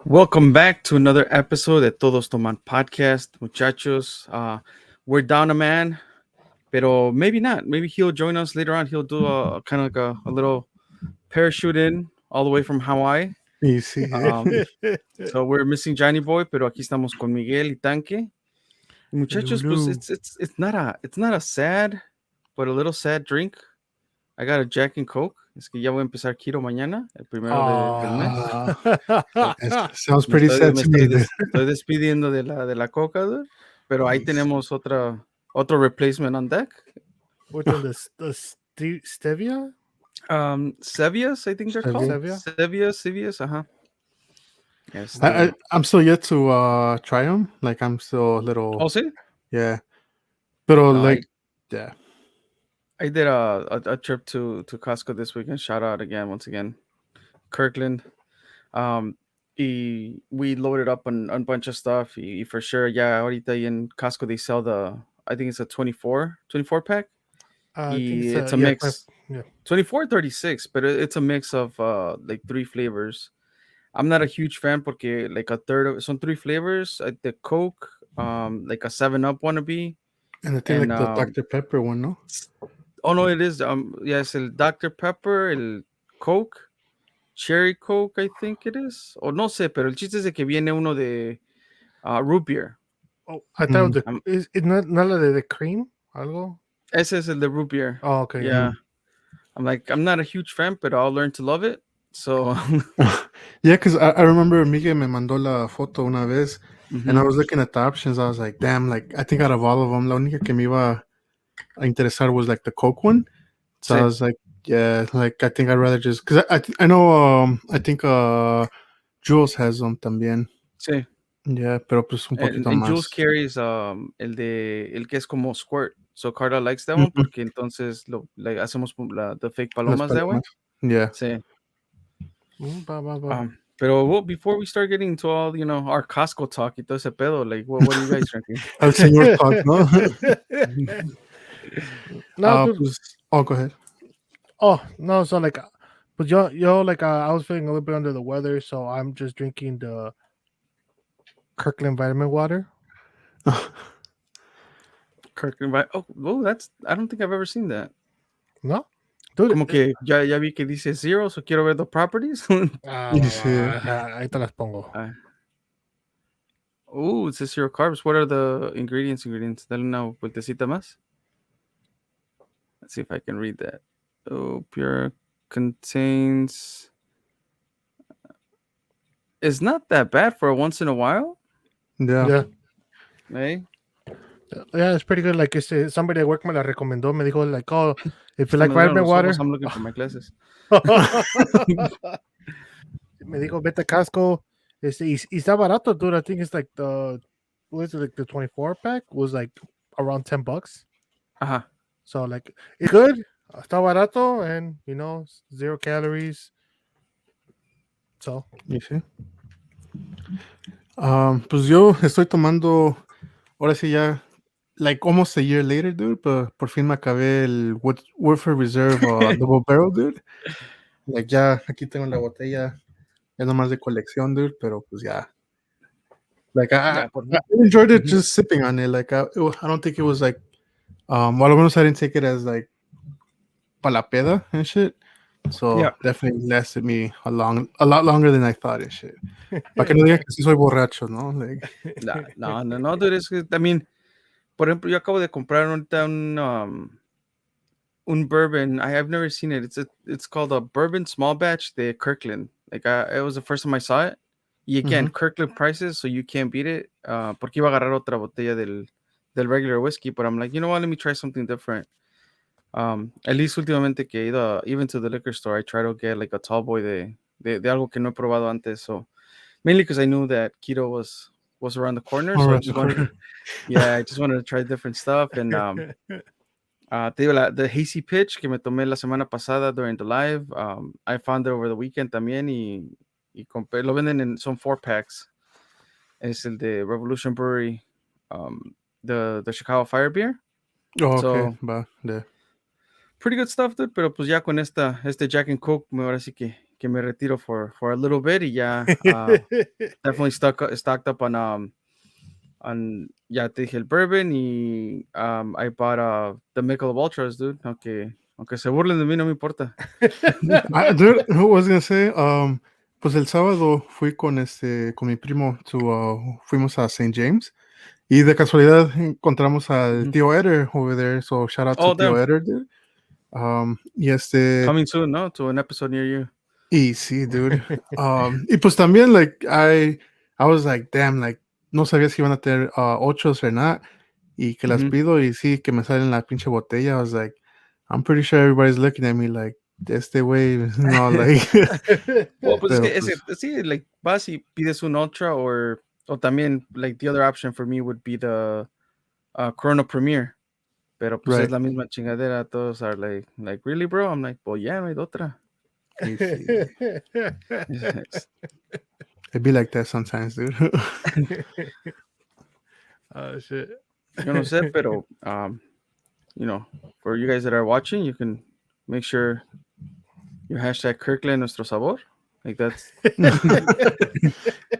Welcome back to another episode de Todos Toman podcast, muchachos. We're down a man, pero maybe not. Maybe he'll join us later on. He'll do a kind of like a little parachute in all the way from Hawaii. Y sí, So we're missing Johnny Boy, pero aquí estamos con Miguel y Tanque. Y muchachos, pues Lulu. it's not a sad, but a little sad drink. I got a Jack and Coke. Es que ya voy a empezar keto mañana, el primero del mes. Sounds Me pretty estoy, sad me to me, estoy, dude. estoy despidiendo de la coca, dude. Pero ahí Y sí. tenemos otro replacement on deck. Which one? The stevia? Sevias, I think they're called. Stevia? Sevias, ajá. I'm still yet to try them. Like, I'm still a little, Oh, sí? yeah. Pero, No, like, yeah. I did a trip to Costco this weekend. Shout out again, once again, Kirkland. We loaded up on a bunch of stuff. Y for sure, yeah, ahorita ahí en Costco they sell I think it's a 24 pack. I think It's a yeah, mix. yeah. 24 36, but it's a mix of like three flavors. I'm not a huge fan porque like a third of son three flavors, the Coke, like a 7-Up wannabe. And I think, And like, the Dr. Pepper one, no? oh no, it is yes, el Dr. Pepper, el Coke, Cherry Coke, I think it is. O no sé, pero el chiste es de que viene uno de root beer. Oh, I thought I'm- is not la de the cream? Algo? Ese es el de root beer. Oh, okay. Yeah. I'm not a huge fan, but I'll learn to love it. So Yeah, because I remember Miguel me mandó la foto una vez, and I was looking at the options. I was like, damn, like, I think out of all of them, la única que me iba a interesar was, like, the Coke one. So Sí. I was like, yeah, like, I think I'd rather just, because I know, I think Jules has them también. Sí. Yeah, pero pues un poquito And más. Jules carries el que es como squirt. So Carla likes that one porque entonces like, hacemos the fake palomas that way. Yeah. Sí. Ba. Pero well, before we start getting into all, our Costco talk y todo ese pedo, like, what are you guys drinking? El señor Talk, ¿no? No, dude. Pues, go ahead. Oh no, so like, but yo like I was feeling a little bit under the weather, so I'm just drinking the Kirkland vitamin water. Kirkland, oh, I don't think I've ever seen that. No, dude. Como que ya vi que dice zero, so quiero ver the properties. Ahí te las pongo. It says zero carbs. What are the ingredients? Dale una vueltecita más. Let's see if I can read that. Oh, pure contains. It's not that bad for a once in a while. Yeah. Hey. Yeah, it's pretty good. Like somebody at work me la recomendó. Me dijo like, oh, if you like vitamin water, I'm looking for my glasses. me dijo vete a Costco. Y está barato, dude. I think it's like the 24 pack was like around $10. Uh-huh. So like it's good. Está barato and 0 calories. So ¿Y sí? Pues yo estoy tomando, ahora sí ya, like almost a year later, dude, pero por fin me acabé el Woodford Reserve Double Barrel, dude. Like ya aquí tengo la botella, ya nomás de colección, dude, pero pues ya. Like I enjoyed it just sipping on it. Like I don't think it was like, well, al menos I didn't take it as like pa la peda and shit. So definitely lasted me a lot longer than I thought and shit. Para que no digan que sí soy borracho, ¿no? Like, no, dude, es que, I mean, por ejemplo, yo acabo de comprar ahorita un bourbon. I've never seen it. It's called a bourbon small batch de Kirkland. Like it was the first time I saw it. Y again, Kirkland prices, so you can't beat it. Porque iba a agarrar otra botella del regular whiskey, but I'm like, you know what? Let me try something different. At least últimamente que he ido even to the liquor store, I try to get like a tall boy de algo que no he probado antes. So mainly because I knew that keto was around the corner. So I just wanted to try different stuff. And te digo, the hazy pitch que me tomé la semana pasada during the live, I found it over the weekend también y compré, lo venden son 4-packs. Es el de Revolution Brewery, the Chicago Fire Beer. okay. So, pretty good stuff, dude, pero pues ya con este Jack and Coke, ahora sí que que me retiro for a little bit y ya definitely stocked up on ya te dije el bourbon y I bought the Michelob Ultras, dude. Aunque se burlen de mí, no me importa. Dude, I was gonna say, pues el sábado fui con mi primo fuimos a St. James y de casualidad encontramos al tío Eder over there, so shout out to Oh, tío damn. Eder, dude. Y Coming soon, ¿no? To an episode near you. y sí, dude. Y pues también, like, I was like, damn, like, no sabía si iban a tener ochos or not, y que las pido y sí, que me salen la pinche botella. I was like, I'm pretty sure everybody's looking at me like, este güey, no, like. Well, pues es Pero que pues, sí, like, vas y pides un Ultra o también, like, the other option for me would be the Corona Premier. Pero pues es right. la misma chingadera. Todos are like, really, bro? I'm like, well, yeah, no hay de otra. Y sí. It'd be like that sometimes, dude. Oh shit. Yo no sé, pero, for you guys that are watching, you can make sure you hashtag Kirkland nuestro sabor. Like that's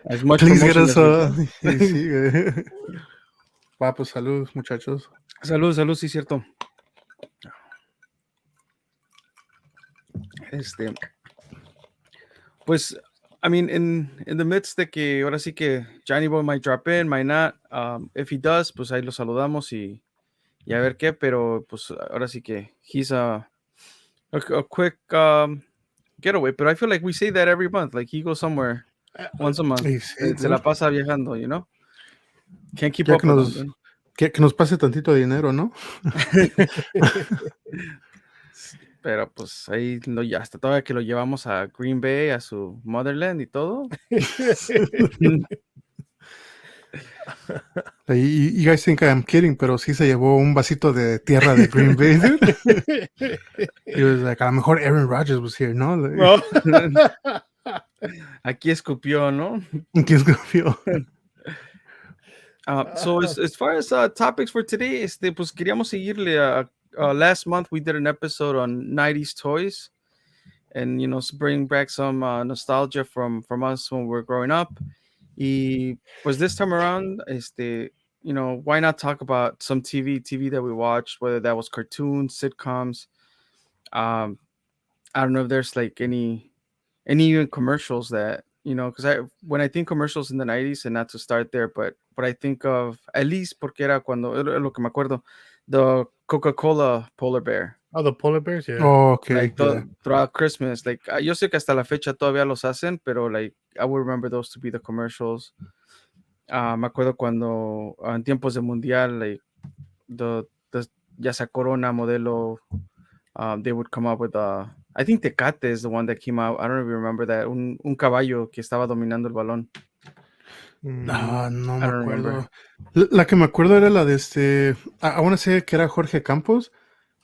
as much Please get promotion us as we can. y sí, güey. Va, pues salud, muchachos. Salud, sí, cierto. Pues, I mean, in the midst de que ahora sí que Johnny Boy might drop in, might not. If he does, pues ahí lo saludamos y a ver qué, pero pues ahora sí que he's a quick getaway, but I feel like we say that every month. Like he goes somewhere once a month. Y sí, Se la dude. pasa viajando, you know? Can't keep Ya up que with nos, him. que nos pase tantito dinero, ¿no? Pero pues ahí ya hasta todavía que lo llevamos a Green Bay, a su motherland y todo. You guys think I'm kidding, pero sí se llevó un vasito de tierra de Green Bay, dude. He was like, a lo mejor Aaron Rodgers was here, ¿no? No. Aquí escupió, ¿no? ¿Qué escogió? So as far as topics for today, pues queríamos seguirle. Last month we did an episode on 90s toys, and bring back some nostalgia from us when we were growing up. Y pues this time around, why not talk about some TV that we watched, whether that was cartoons, sitcoms. I don't know if there's like any even commercials that because when I think commercials in the 90s, and not to start there, but I think of at least porque era cuando lo que me acuerdo, the Coca-Cola polar bear. Oh, the polar bears, yeah. Oh, okay, Like yeah. throughout Christmas, like yo sé que hasta la fecha todavía los hacen, pero like I would remember those to be the commercials. Me acuerdo cuando en tiempos de mundial, like the ya sea Corona modelo, they would come up with I think Tecate is the one that came out. I don't know if you remember that. Un caballo que estaba dominando el balón. No me I don't acuerdo. remember. La que me acuerdo era la de I want to say que era Jorge Campos,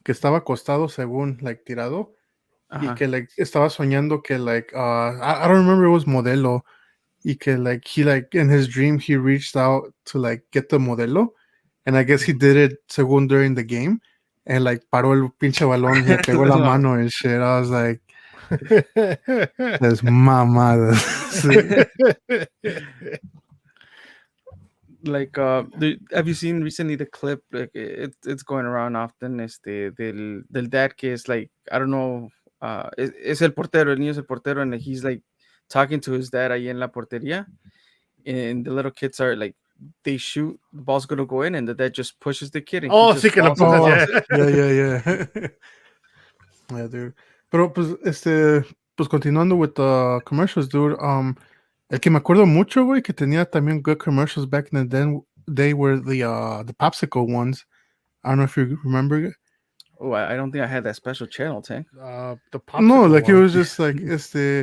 que estaba acostado según, like, tirado, y Ajá. que, like, estaba soñando que, like, I don't remember, it was modelo, y que, like, he, like, in his dream, he reached out to, like, get the modelo, and I guess he did it según during the game, and, like, paró el pinche balón, le pegó la mano and shit. I was like, las mamadas. Like, have you seen recently the clip? Like, it's going around often. Del dad que es like, I don't know, es el portero, el niño es el portero, and he's like talking to his dad ahí en la portería, and the little kids are like, they shoot, the ball's gonna go in, and the dad just pushes the kid, and he just sí que lo falls empujas, and Yeah. Yeah, dude. Pero pues, pues continuando with the commercials, dude. El que me acuerdo mucho, güey, que tenía también good commercials back in the day were the popsicle ones. I don't know if you remember. Oh, I don't think I had that special channel, Tank. the popsicle No, like it one. was just like it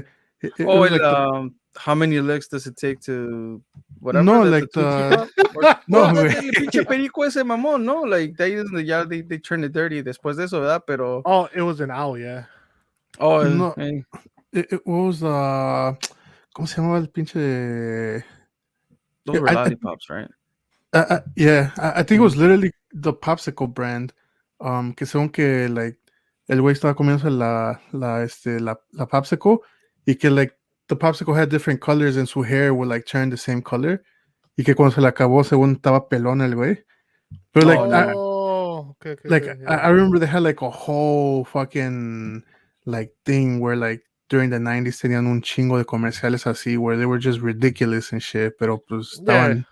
Oh, was like how many licks does it take to whatever? no, The like Tootsie the Pop? no, Well, güey. el pinche perico ese mamón, ¿no? Like, they turn it dirty después de eso, ¿verdad? Pero, Oh, it was an owl, yeah. No, hey, it was ¿cómo se llamaba el pinche? those were lollipops, right? Yeah, I think it was literally the popsicle brand. Que según que, like, el güey estaba comiéndose la popsicle y que like the popsicle had different colors and su hair would like turn the same color. Y que cuando se le acabó, según estaba pelón el güey. But like, Oh, yeah. Okay, I yeah. remember they had like a whole fucking like thing where like during the 90s tenían un chingo de comerciales así where they were just ridiculous and shit, pero pues Yeah,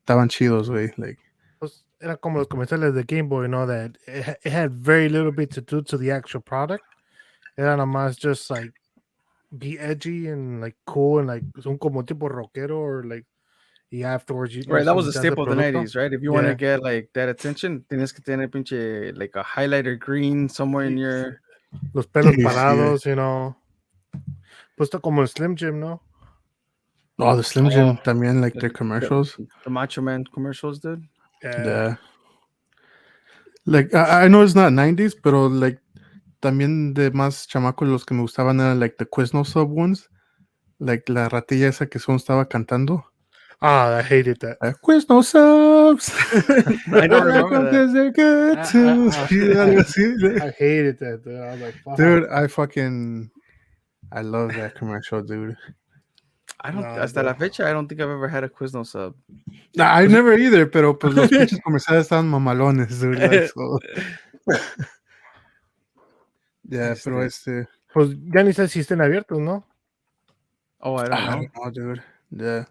estaban chidos, güey. Like, pues, era como los comerciales de Game Boy, that it had very little bit to do to the actual product. Era nomás just like be edgy and like cool and like son como tipo rockero or like y afterwards you Right, that was a necesitas el staple of the producto. 90s, right? If you want to Yeah. get like that attention, tienes que tener pinche like a highlighter green somewhere in your. Los pelos sí, güey. parados, Pues está como el Slim Jim, ¿no? Oh, the Slim Oh, Jim también, like the, their commercials. the Macho Man commercials, dude. Yeah. Yeah. Like, I know it's not 90s, pero like también de más chamacos los que me gustaban eran like the Quizno sub ones. Like la ratilla esa que son estaba cantando. Ah, I hated that. Quizno subs. I don't All my remember that. contests are good too. Sí, algo así. I hated that, dude. I was like, fuck. Dude, I love that commercial, dude. I don't. Nah, Hasta la dude. fecha, I don't think I've ever had a Quizno sub. Nah, I never either, pero pues los pinches comerciales estaban mamalones, dude. Like, so. Yeah, pero Pues ya ni sé si estén abiertos, ¿no? Oh, I don't I know. don't know, dude. Yeah.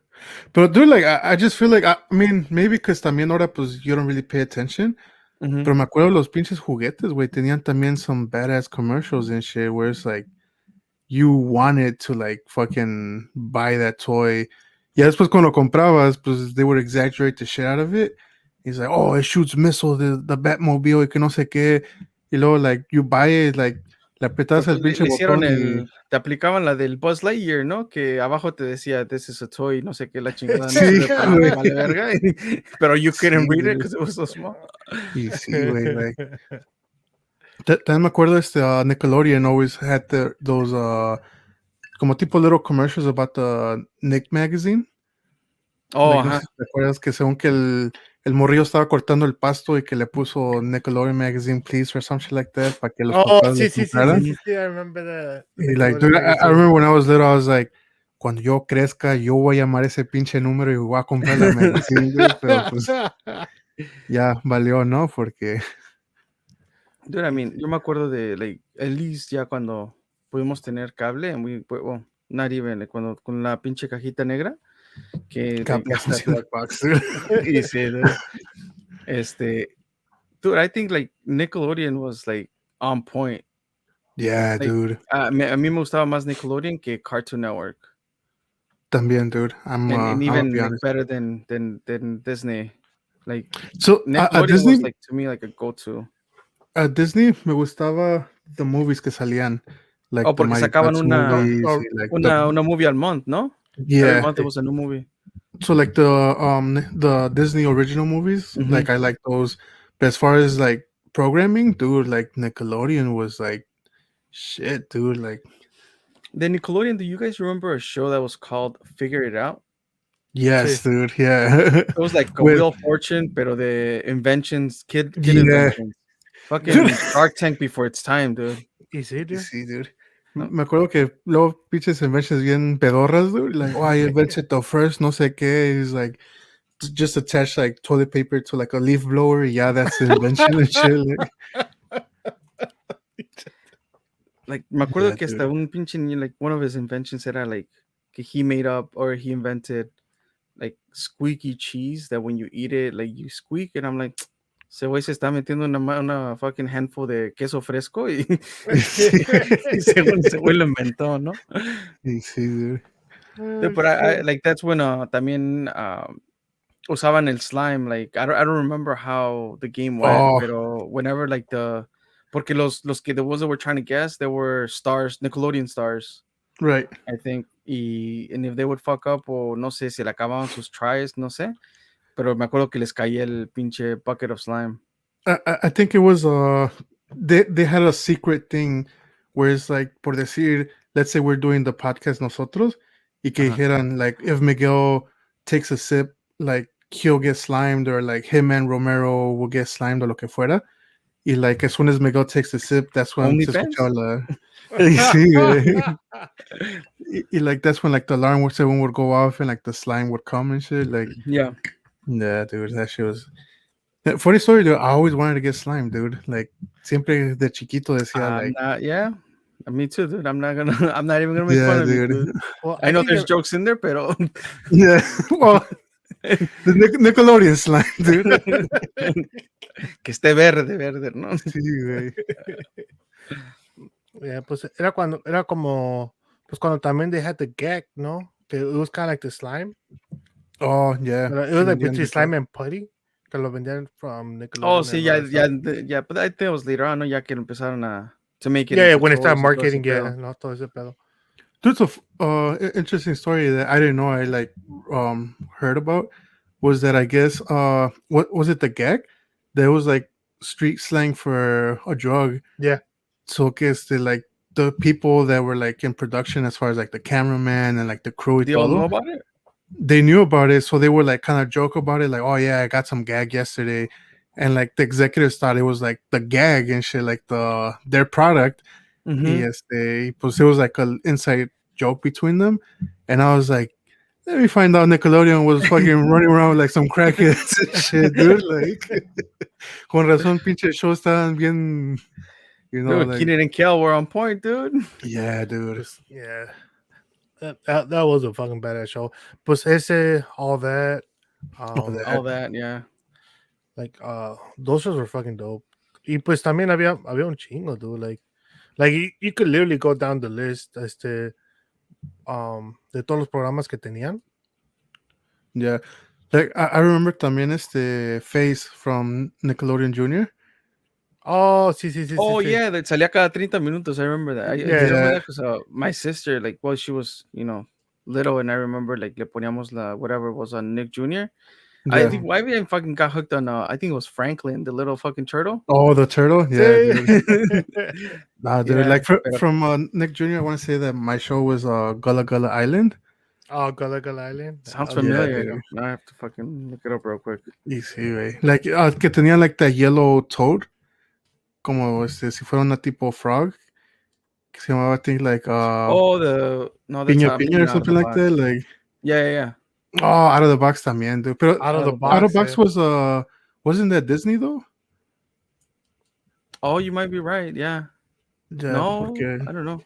But dude, like, I just feel like, I mean, maybe because también ahora, pues, you don't really pay attention. Mhm. Pero me acuerdo los pinches juguetes, güey, tenían también some badass commercials and shit where it's like, you wanted to, like, fucking buy that toy. Ya después cuando lo comprabas, pues, they would exaggerate the shit out of it. He's like, oh, it shoots missiles, the Batmobile, y que no sé qué. Y luego, like, you buy it, like, le apretabas Porque el pinche le hicieron botón y... te aplicaban la del Buzz Lightyear, ¿no? Que abajo te decía, this is a toy, no sé qué, la chingada, no Sí, sirve para nada, güey. vale verga. Pero you couldn't Sí, read it güey. because it was so small. Y sí, güey, like... También me acuerdo Nickelodeon always had those como tipo little commercials about the Nick magazine. Oh, Like, no ajá. sé si te acuerdas que según que el morrillo estaba cortando el pasto y que le puso Nickelodeon magazine please or something like that para que los Oh, papás lo sí, compraran. I remember the Y like, Nickelodeon dude, I magazine. remember when I was little, I was like, cuando yo crezca, yo voy a llamar ese pinche número y voy a comprar la magazine, dude, pero pues ya valió, ¿no? Porque Dude, I mean, yo me acuerdo de, like, at least ya cuando pudimos tener cable, well, not even, like, cuando con la pinche cajita negra, que, like, cambiamos hasta, el Black Box, dude. y sí, dude. Dude, I think, like, Nickelodeon was, like, on point. Yeah, Like, dude. a mí me gustaba más Nickelodeon que Cartoon Network. También, dude. And I'm gonna even, be like, honest. better than Disney. Like, So, Nickelodeon was, like, to me, like, a go-to. a Disney me gustaba the movies que salían, like Oh, the porque Mighty sacaban Ducks movies, Oh, y like the una movie al month, ¿no? Every yeah. month there was a new movie. So like the Disney original movies, Mhm. like I like those. But as far as like programming, dude, like Nickelodeon was like shit, dude. Like The Nickelodeon, do you guys remember a show that was called Figure It Out? yes, Sí. dude, yeah. It was like a With Wheel of Fortune, pero de inventions, kid yeah, inventions. Fucking Shark Tank before its time, dude. Y sí, dude. sí, dude. No. Me acuerdo que luego pinches inventions bien pedorras, dude. Like, oh, I invented the first no sé qué. Is like just attach like toilet paper to like a leaf blower. Yeah, that's the invention and shit. Like, me acuerdo Yeah, que dude. hasta un pinche niño, like, one of his inventions era, like, que he made up or he invented, like, squeaky cheese that when you eat it, like, you squeak. And I'm like, ese güey se está metiendo una fucking handful de queso fresco y, y según ese güey lo inventó, ¿no? Sí, dude. Dude, but I like, that's when también usaban el slime. Like, I don't remember how the game went, Oh, pero whenever, like, porque los que the ones that were trying to guess, they were stars, Nickelodeon stars, right. I think. And if they would fuck up, o no sé, si le acababan sus tries, no sé, pero me acuerdo que les caía el pinche bucket of slime. I think it was they had a secret thing where it's like por decir, let's say we're doing the podcast nosotros y que Ajá. dijeran like if Miguel takes a sip, like he'll get slimed or like him and Romero will get slimed or lo que fuera. Y like as soon as Miguel takes a sip, that's when se OnlyFans? escuchaba la sí, güey. like that's when like the alarm would go off and like the slime would come and shit. Like, Yeah. yeah, dude, that shit was. Funny story, dude. I always wanted to get slime, dude. Like, siempre de chiquito decía, I'm like, not. Yeah. Me too, dude. I'm not gonna. I'm not even gonna make yeah, fun of you, dude. dude. Well, I know think there's that- jokes in there, pero Yeah, well, the Nickelodeon slime, dude. que esté verde, verde, ¿no? Sí, güey. yeah, pues era como, pues cuando también they had the gag, ¿no? Que it was kind of like the slime. Oh, yeah. But it Sí was like vendían between de slime todo. and putty. Que lo vendían from Oh, Nickelodeon sí, and ya, all that ya, stuff. ya. But I think it was later on, ¿no? Ya que empezaron a to make it Yeah, into when they started toys y todo ese marketing, yeah, pedo. no, todo ese pedo. Dude, so interesting story that I didn't know I like heard about was that I guess what was it, the gag? There was like street slang for a drug. Yeah. So guess the like the people that were like in production as far as like the cameraman and like the crew y Do you all know todo, about it? they knew about it, so they would like kind of joke about it, like, oh yeah, I got some gag yesterday. And like the executives thought it was like the gag and shit, like their product. Mm-hmm. Pues it was like an inside joke between them, and I was like, let me find out Nickelodeon was fucking running around with like some crackheads and shit, dude. Like, con razón, pinche show estaban bien, Dude, like, Keenan and Kel were on point, dude. yeah, dude. Pues, yeah. That was a fucking badass show. Pues ese, all that. All that, yeah. Like, those shows were fucking dope. Y pues también había un chingo, dude. Like you could literally go down the list, de todos los programas que tenían. Yeah, like I remember también Face from Nickelodeon Junior. Oh, sí. Oh, sí. yeah, that salía cada 30 minutos. I remember that. I Yeah. remember that because my sister, like, well, she was, little, and I remember, like, le poníamos whatever was on Nick Jr. I Yeah. think why we fucking got hooked on, I think it was Franklin, the little fucking turtle. Oh, the turtle. Yeah, dude. Nah, dude. Yeah, Like pero- from Nick Jr., I want to say that my show was Gullah Gullah Island. Oh, Gullah Island. Sounds Oh, familiar. dude. Now I have to fucking look it up real quick. Y sí, güey. Like, que tenía like that yellow toad, como si fuera una tipo frog, que se llamaba, I think, like, Oh, no, that's Piña I'm Piña thinking or Out of something the like that. Box. Like, Yeah. oh, Out of the Box también, dude. Pero Out of the Out of the box. Out of Box was, wasn't that Disney though? Oh, you might be right. Yeah. Yeah, No, porque, I don't know.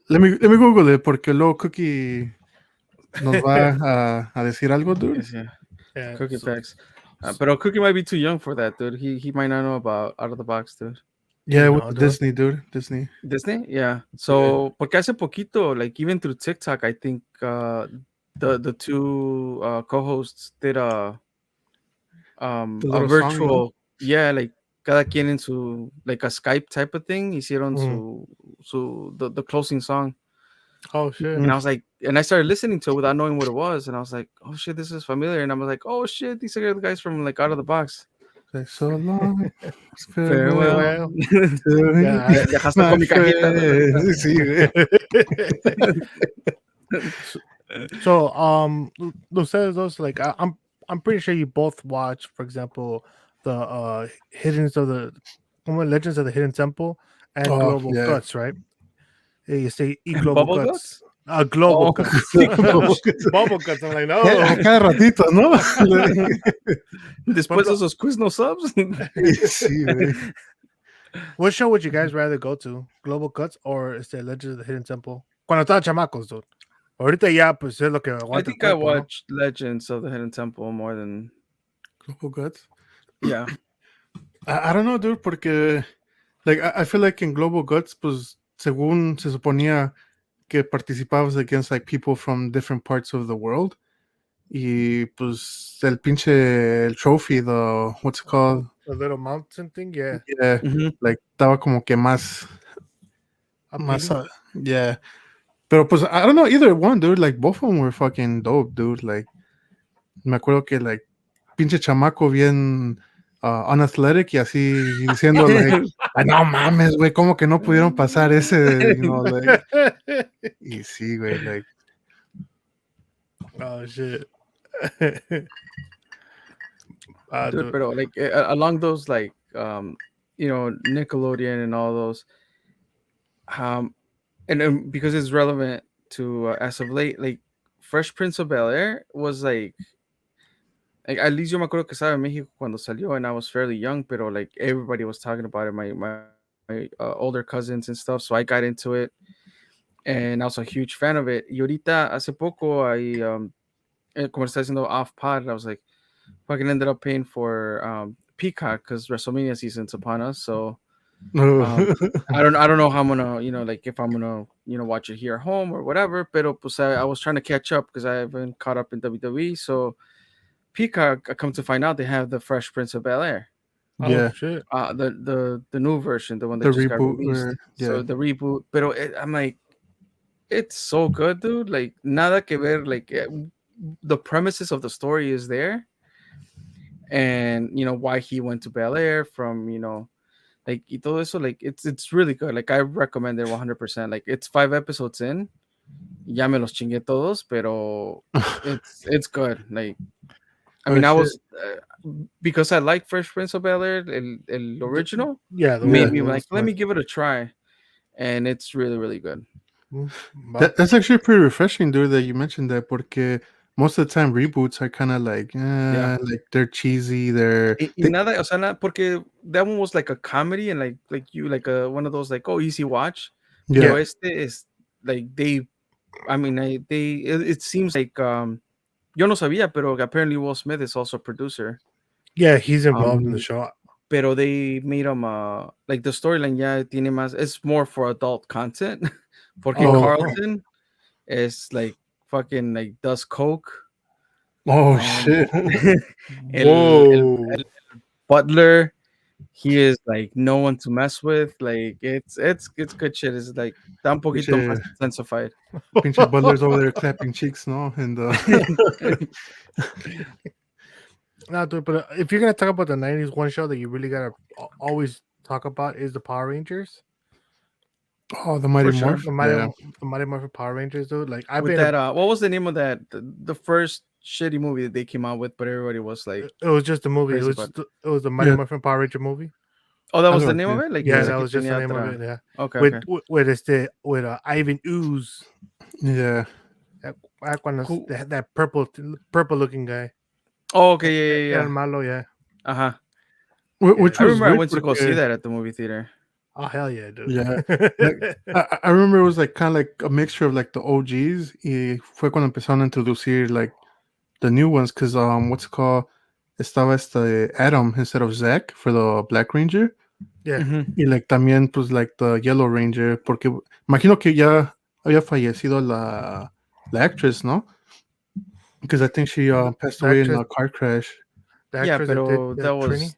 let me Google it, porque luego Cookie nos va a decir algo, dude. Yes, yeah. Yeah, Cookie so- Facts. But Cookie might be too young for that, dude. He might not know about Out of the Box, dude. Yeah, No, with dude. Disney, dude. Disney. Disney? Yeah. So, porque hace poquito, like even through TikTok, I think the two co-hosts did The a little virtual, song, yeah, like cada quien en su, like a Skype type of thing. Hicieron the closing song. Oh shit. And I was like, and I started listening to it without knowing what it was, and I was like, oh shit, this is familiar. And I was like, oh shit, these are the guys from like Out of the Box. Like, so long. Farewell. Yeah, Ya hasta con mi cajita. Sí, güey. So, ustedes dos, like, I'm pretty sure you both watch, for example, the Legends of the Hidden Temple and Oh, Global yeah. Guts, right? You say Global Bubble Guts. Global Oh. Guts. Global Guts. Bubble Guts. I'm like, no. A cada ratito, ¿no? Después de esos Quizno subs. Sí, güey. What show would you guys rather go to? Global Guts or Legends of the Hidden Temple? Cuando estaban chamacos, dude. Ahorita ya, pues es lo que I aguanta el think I cuerpo, ¿no? watched Legends of the Hidden Temple more than, Global Guts. yeah. I don't know, dude, porque like I feel like in Global Guts, pues según se suponía que participabas against like people from different parts of the world. Y pues el trophy, what's it called? The little mountain thing, yeah. Yeah, Mhm. like estaba como que más, Appealing. yeah. Pero pues I don't know either one, dude. Like both of them were fucking dope, dude. Like me acuerdo que like pinche chamaco bien unathletic y así diciendo like, ay, no mames, güey, ¿cómo que no pudieron pasar ese? Like, y sí, güey, like. Oh shit. Dude, pero like along those like Nickelodeon and all those and because it's relevant, to as of late, like Fresh Prince of Bel Air was like at least yo me acuerdo que estaba en México cuando salió, and I was fairly young, pero like everybody was talking about it, my older cousins and stuff. So I got into it, and I was a huge fan of it. Y ahorita hace poco como está haciendo off pod, I was like, fucking ended up paying for Peacock because WrestleMania season's upon us. So um, I don't know how I'm gonna, like if I'm gonna, watch it here at home or whatever. Pero pues I was trying to catch up because I haven't caught up in WWE. So Peacock, I come to find out they have the Fresh Prince of Bel Air, Oh Yeah, shit. the new version, the one the that just got reboot. released. Yeah. So the reboot. Pero I'm like, it's so good, dude. Like nada que ver. Like the premises of the story is there, and why he went to Bel Air from like y todo eso, like it's really good. Like I recommend it 100%. Like it's 5 episodes in, ya me los chingué todos, pero it's good. Like I Oh mean, I shit. was because I like Fresh Prince of Bel Air, el original, Yeah, the made Yeah. one. me The like, let one. me give it a try, and it's really really good. That's actually pretty refreshing, dude, that you mentioned that, porque most of the time reboots are kind of Yeah. like they're cheesy. They're Y nada, o sea, porque that one was like a comedy and like a one of those like easy watch, pero yeah. este is like I mean it seems like yo no sabía, pero apparently Will Smith is also a producer. Yeah, he's involved in the Um, show. Pero they made him like the storyline ya tiene más, it's more for adult content porque Oh. Carlton is like fucking like does coke. Oh um, shit. Whoa. el butler, he is like no one to mess with. Like it's good shit. It's like está un poquito más Pinche, intensified. pinche butlers over there clapping cheeks, no? And No, dude, but if you're gonna talk about the '90s, one show that you really gotta always talk about is the Power Rangers. oh, the Mighty For sure. Morph. The Yeah. Mighty Morphin Power Rangers, dude. Like I've With been, that, what was the name of that? The first shitty movie that they came out with, but everybody was like it was just a movie. crazy about. It was the Mighty Yeah. Morphin Power Ranger movie. Oh, that was Algo the name of así. it. Like Yeah, pensé that que was just the tenía name of otra. it. Yeah, Okay, with okay. with Ivan Ooze. Yeah. Back when Who? that purple looking guy. Oh, okay, yeah, El yeah. Malo, yeah. Uh-huh. Which I was remember I weird went to go see porque, that at the movie theater. Oh hell yeah, dude. yeah. Like, I remember it was like kind of like a mixture of like the OGs. Y fue cuando empezaron a introducir like the new ones, because what's it called? Estaba Adam instead of Zack for the Black Ranger. Yeah. Mhm. Y like también pues like the Yellow Ranger, porque imagino que ya había fallecido la actress, ¿no? Because I think she passed The away in actress, a car crash. the Yeah, actress that did pero that Trini. was,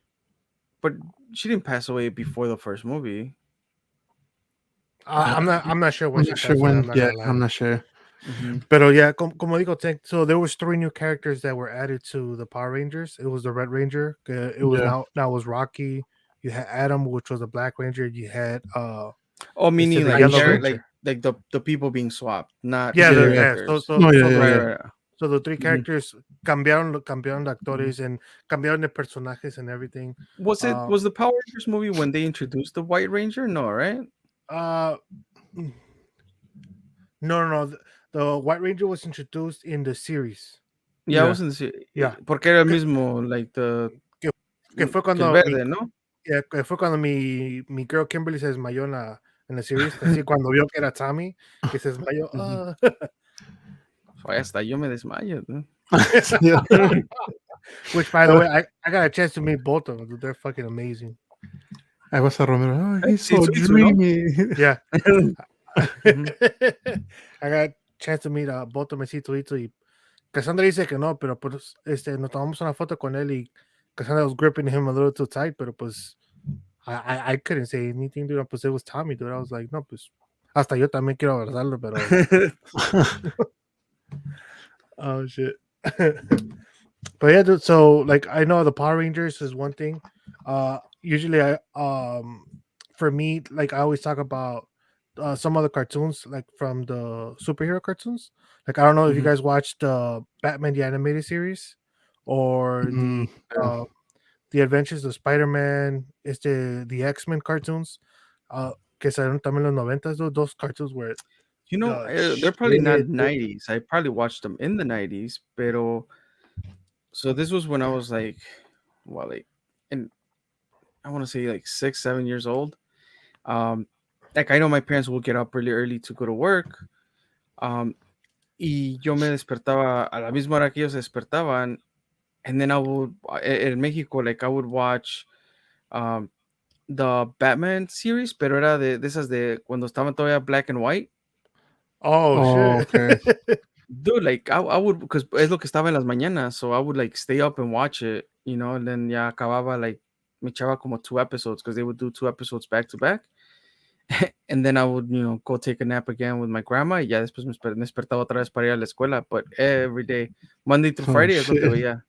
but she didn't pass away before the first movie. I'm not sure when I'm she not sure passed away. when. I'm not Yeah, gonna lie. I'm not sure. Mhm. Pero yeah, como digo, so there was 3 new characters that were added to the Power Rangers. It was the Red Ranger. It was Yeah. now it was Rocky. You had Adam, which was the Black Ranger. You had Oh, meaning the like Yellow Aisha? Ranger. like the people being swapped, not Yeah, Yeah, the yeah. actors. Oh, yeah, yeah, Right, yeah. right, right. so the 3 Mhm. characters cambiaron de actores and cambiaron de personajes and everything. Was the Power Rangers movie when they introduced the White Ranger? No, right? Uh, no. The White Ranger was introduced in the series. Yeah, I Yeah. wasn't. Yeah, Porque era el que, mismo, like que fue que el cuando verde, ¿no? que fue cuando mi girl Kimberly se desmayó en la series. Así cuando vio que era Tommy, que se desmayó. Ujú. Ay, hasta yo me desmayo, ¿no? Yeah. Which, by the way, I got a chance to meet both of them. Dude. They're fucking amazing. Ahí vas a Romero. Oh, he's so It's ¿no? dreamy. Yeah. Ujú. I got a chance to meet both of them, y Cassandra dice que no, pero pues nos tomamos una foto con él y Cassandra was gripping him a little too tight, pero pues I couldn't say anything, dude. Pues it was Tommy, dude. I was like, no, pues hasta yo también quiero abrazarlo, pero oh shit. But yeah, dude, so like I know the Power Rangers is one thing. Usually for me, like I always talk about some other cartoons, like from the superhero cartoons. Like I don't know if you Mhm. guys watched Batman the animated series or Yeah. the Adventures of Spider-Man, the X-Men cartoons. Que salieron también en los 90s, those cartoons were You know, they're probably not 90s. I probably watched them in the 90s, pero so this was when I was like, well, like, and I want to say like 6, 7 years old. Um, like I know my parents will get up really early to go to work. Um, y yo me despertaba a la misma hora que ellos se despertaban, and then I would in Mexico, like I would watch um the Batman series, pero era de esas de cuando estaban todavía black and white. Oh Oh, shit. okay. Dude, like I would, because es lo que estaba en las mañanas, so I would like stay up and watch it, and then ya acababa like me echaba como 2 episodes because they would do 2 episodes back to back, and then I would go take a nap again with my grandma y ya después me despertaba otra vez para ir a la escuela, but every day, Monday through Oh, Friday es lo que shit. veía.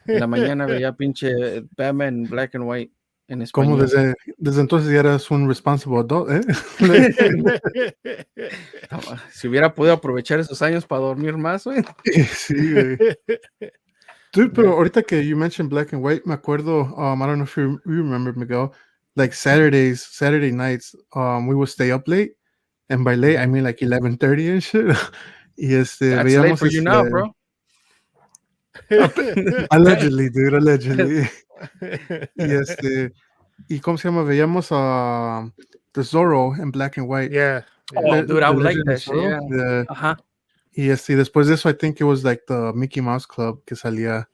En la mañana veía pinche Batman en black and white en ¿Cómo español. desde entonces ya eras un responsible adult, eh? Like, Si hubiera podido aprovechar esos años para dormir más, güey. sí, güey. Dude, pero ahorita que you mentioned black and white, me acuerdo, I don't know if you remember, Miguel, like Saturday nights, we would stay up late, and by late, I mean like 11:30 and shit. Y That's late veíamos for you now, bro. allegedly, dude, allegedly. Y ¿cómo se llama? Veíamos The Zorro en black and white. Yeah. Oh, dude, I The would like Legend of that shit, Zorro. yeah. Ajá. Y después de eso, I think it was like the Mickey Mouse Club que salía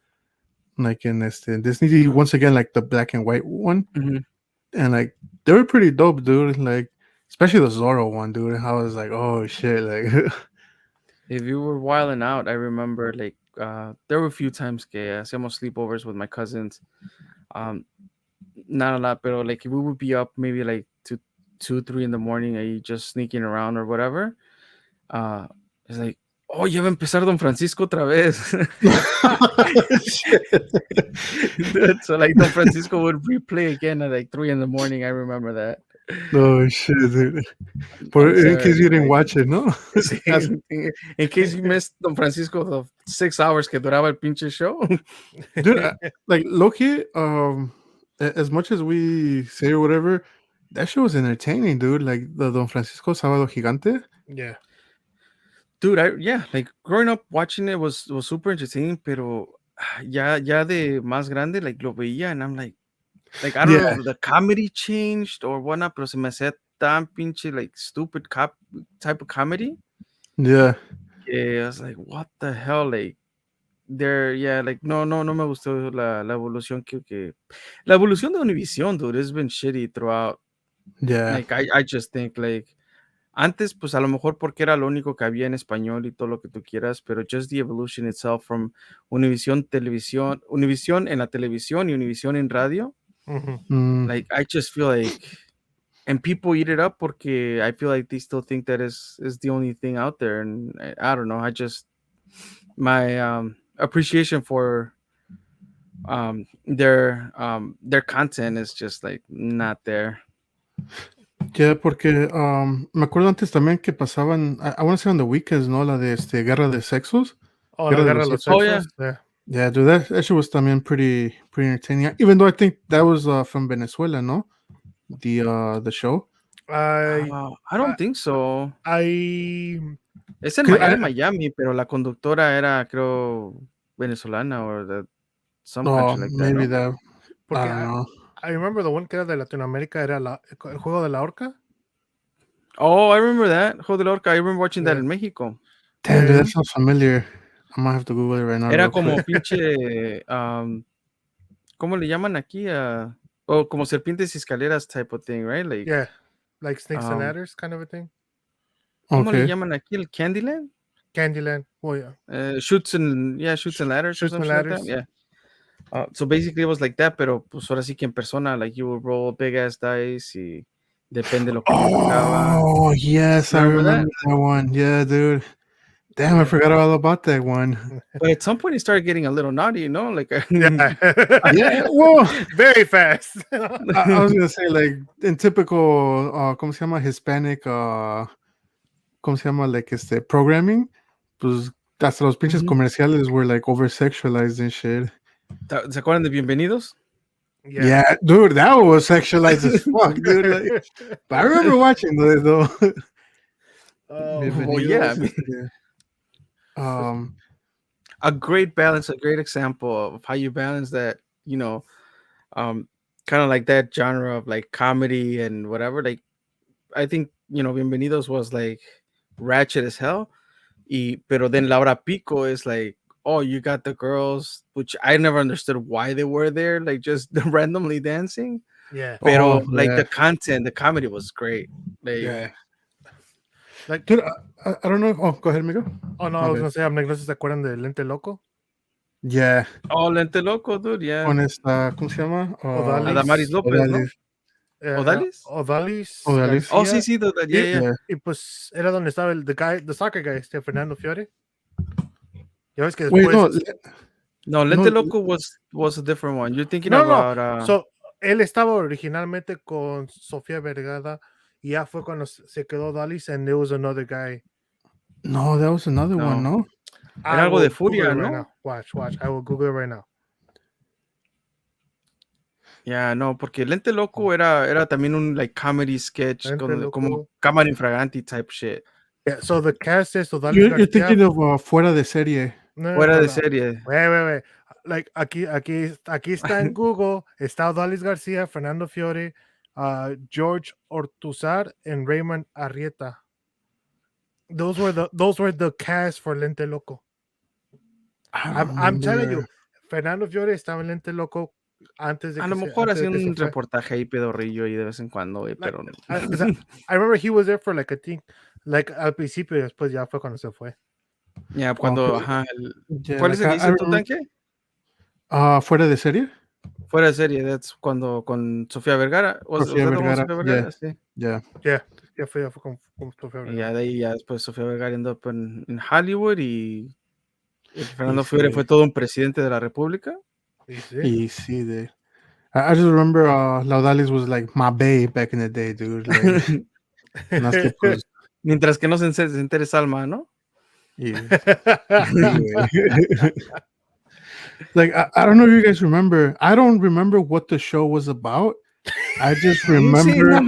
like in Disney, once again, like the black and white one. Mhm. And like they were pretty dope, dude. Like especially the Zorro one, dude. I was like, oh shit, like If you were wilding out, I remember like there were a few times que hacíamos sleepovers with my cousins. Not a lot, pero like we would be up maybe like 2, 3 in the morning, ahí just sneaking around or whatever. It's like, oh, ya va a empezar Don Francisco otra vez. Dude, so like Don Francisco would replay again at like 3 in the morning. I remember that. no shit, dude. In case you didn't watch it, no? Sí, in case you missed Don Francisco the 6 hours que duraba el pinche show. Dude, like Loki, as much as we say or whatever, that show was entertaining, dude. Like the Don Francisco Sábado Gigante. Yeah. Dude, like growing up watching it was super entertaining, pero ya de más grande, like lo veía and I'm like I don't know, the comedy changed or whatnot, pero se me hacía tan pinche like stupid type of comedy. Yeah. I was like, what the hell, like like no me gustó la evolución que la evolución de Univision, dude, has been shitty throughout. Yeah. Like I just think like antes, pues a lo mejor porque era lo único que había en español y todo lo que tú quieras, pero just the evolution itself from Univision televisión, Univision en la televisión y Univision en radio. Like I just feel like, and people eat it up porque I feel like they still think that is the only thing out there, and I don't know. I just my appreciation for their content is just like not there. Yeah, porque me acuerdo antes también que pasaban, I want to say on the weekends, ¿no? La de Guerra de Sexos. Oh, la Guerra de los Sexos. Yeah. Yeah, dude, that shit was también pretty entertaining. Even though I think that was from Venezuela, no? The show. I don't think so. Es en Miami, pero la conductora era, creo, venezolana or some country like that. Maybe ¿no? that. I don't know. I remember the one que era de Latinoamérica era el juego de la horca. Oh, I remember that. Juego de la Horca. I remember watching that in Mexico. Damn, dude, that sounds familiar. I might have to Google it right now. Era como pinche, ¿cómo le llaman aquí? Como serpientes y escaleras type of thing, right? Like, yeah, like Snakes and Ladders kind of a thing. ¿Cómo le llaman aquí? ¿El Candyland? Candyland. Oh, yeah. Shoots and ladders. Shoots and ladders. Like that. Yeah. So basically it was like that, pero pues ahora sí que en persona, like you would roll big ass dice y depende lo que te tocaba. Oh, yes, I remember that one. Yeah, dude. Damn, I forgot all about that one. But at some point it started getting a little naughty, you know? Like yeah, well, very fast. I was gonna say, like in typical ¿cómo se llama? Hispanic ¿cómo se llama? Like programming, pues hasta los pinches comerciales were like over sexualized and shit. ¿Se acuerdan de Bienvenidos? Yeah, dude, that was sexualized as fuck, dude. Like, but I remember watching those though. Oh, Well, yeah, I Bienvenidos. mean, Um, a great balance, a great example of how you balance that, you know, um, kind of like that genre of like comedy and whatever. Like, I think, you know, Bienvenidos was like ratchet as hell. Pero then Laura Pico is like, oh, you got the girls, which I never understood why they were there, like just randomly dancing. yeah. Pero oh like yeah, the content, the comedy was great. Like, yeah. Like, Dude, I don't know. Oh, go ahead, amigo. oh no, I My was bad. gonna say, I'm like, no sé si se acuerdan de Lente Loco. Yeah, oh, Lente Loco, dude, yeah. con esta, ¿cómo se llama? Adamaris Odalis, López, ¿no? Odalis. ¿Odalis? Odalis Odalis. Oh, sí, García. sí, dude, yeah, Y, yeah. Yeah. y pues era donde estaba the soccer guy, Fernando Fiore. Ya ves que Wait, después. no, No, no. Lente Loco was a different one. You're thinking No. about So, él estaba originalmente con Sofía Vergara y ya fue cuando se quedó Odalis and there was another guy. No, that was another one. no. No. Era I algo will de Google Furia, it right ¿no? now. Watch. I will Google it right now. Yeah, no, porque Lente Loco era también un like comedy sketch Lente como Loco. cámara infraganti type shit. Yeah, so the cast is Odalis You're García. thinking of Fuera de Serie. No, Fuera hold de on. serie. Wait. Like aquí está en Google. Está Odalis García, Fernando Fiore, George Ortuzar, and Raymond Arrieta. Those were the cast for Lente Loco. I I'm telling remember. you, Fernando Fiore estaba en Lente Loco antes de A que lo se, mejor antes de hacía que se un fue. reportaje ahí pedorrillo y de vez en cuando, güey, Like, pero I remember he was there for like a thing, like al principio y después ya fue cuando se fue. ya Oh, cuando, 'cause- ajá, yeah, ¿cuál es like el que I dices tú, remember. tanque? Fuera de Serie. Fuera de serie, that's cuando con Sofía Vergara, was Sofía that the one with Vergara. Sofía Yeah, Vergara? Sí. yeah. Ya fue con Sofía Y ya Vergara. de ahí ya después Sofía Vergara endó up en Hollywood y Fernando Easy Fiore day. fue todo un presidente de la República. Y sí. Easy day. I just remember Laudalis was like my babe back in the day, dude. Like, más que pues, Mientras que no se entere Salma, ¿no? yeah. Anyway. Like I don't know if you guys remember. I don't remember what the show was about. I just Sí, remember.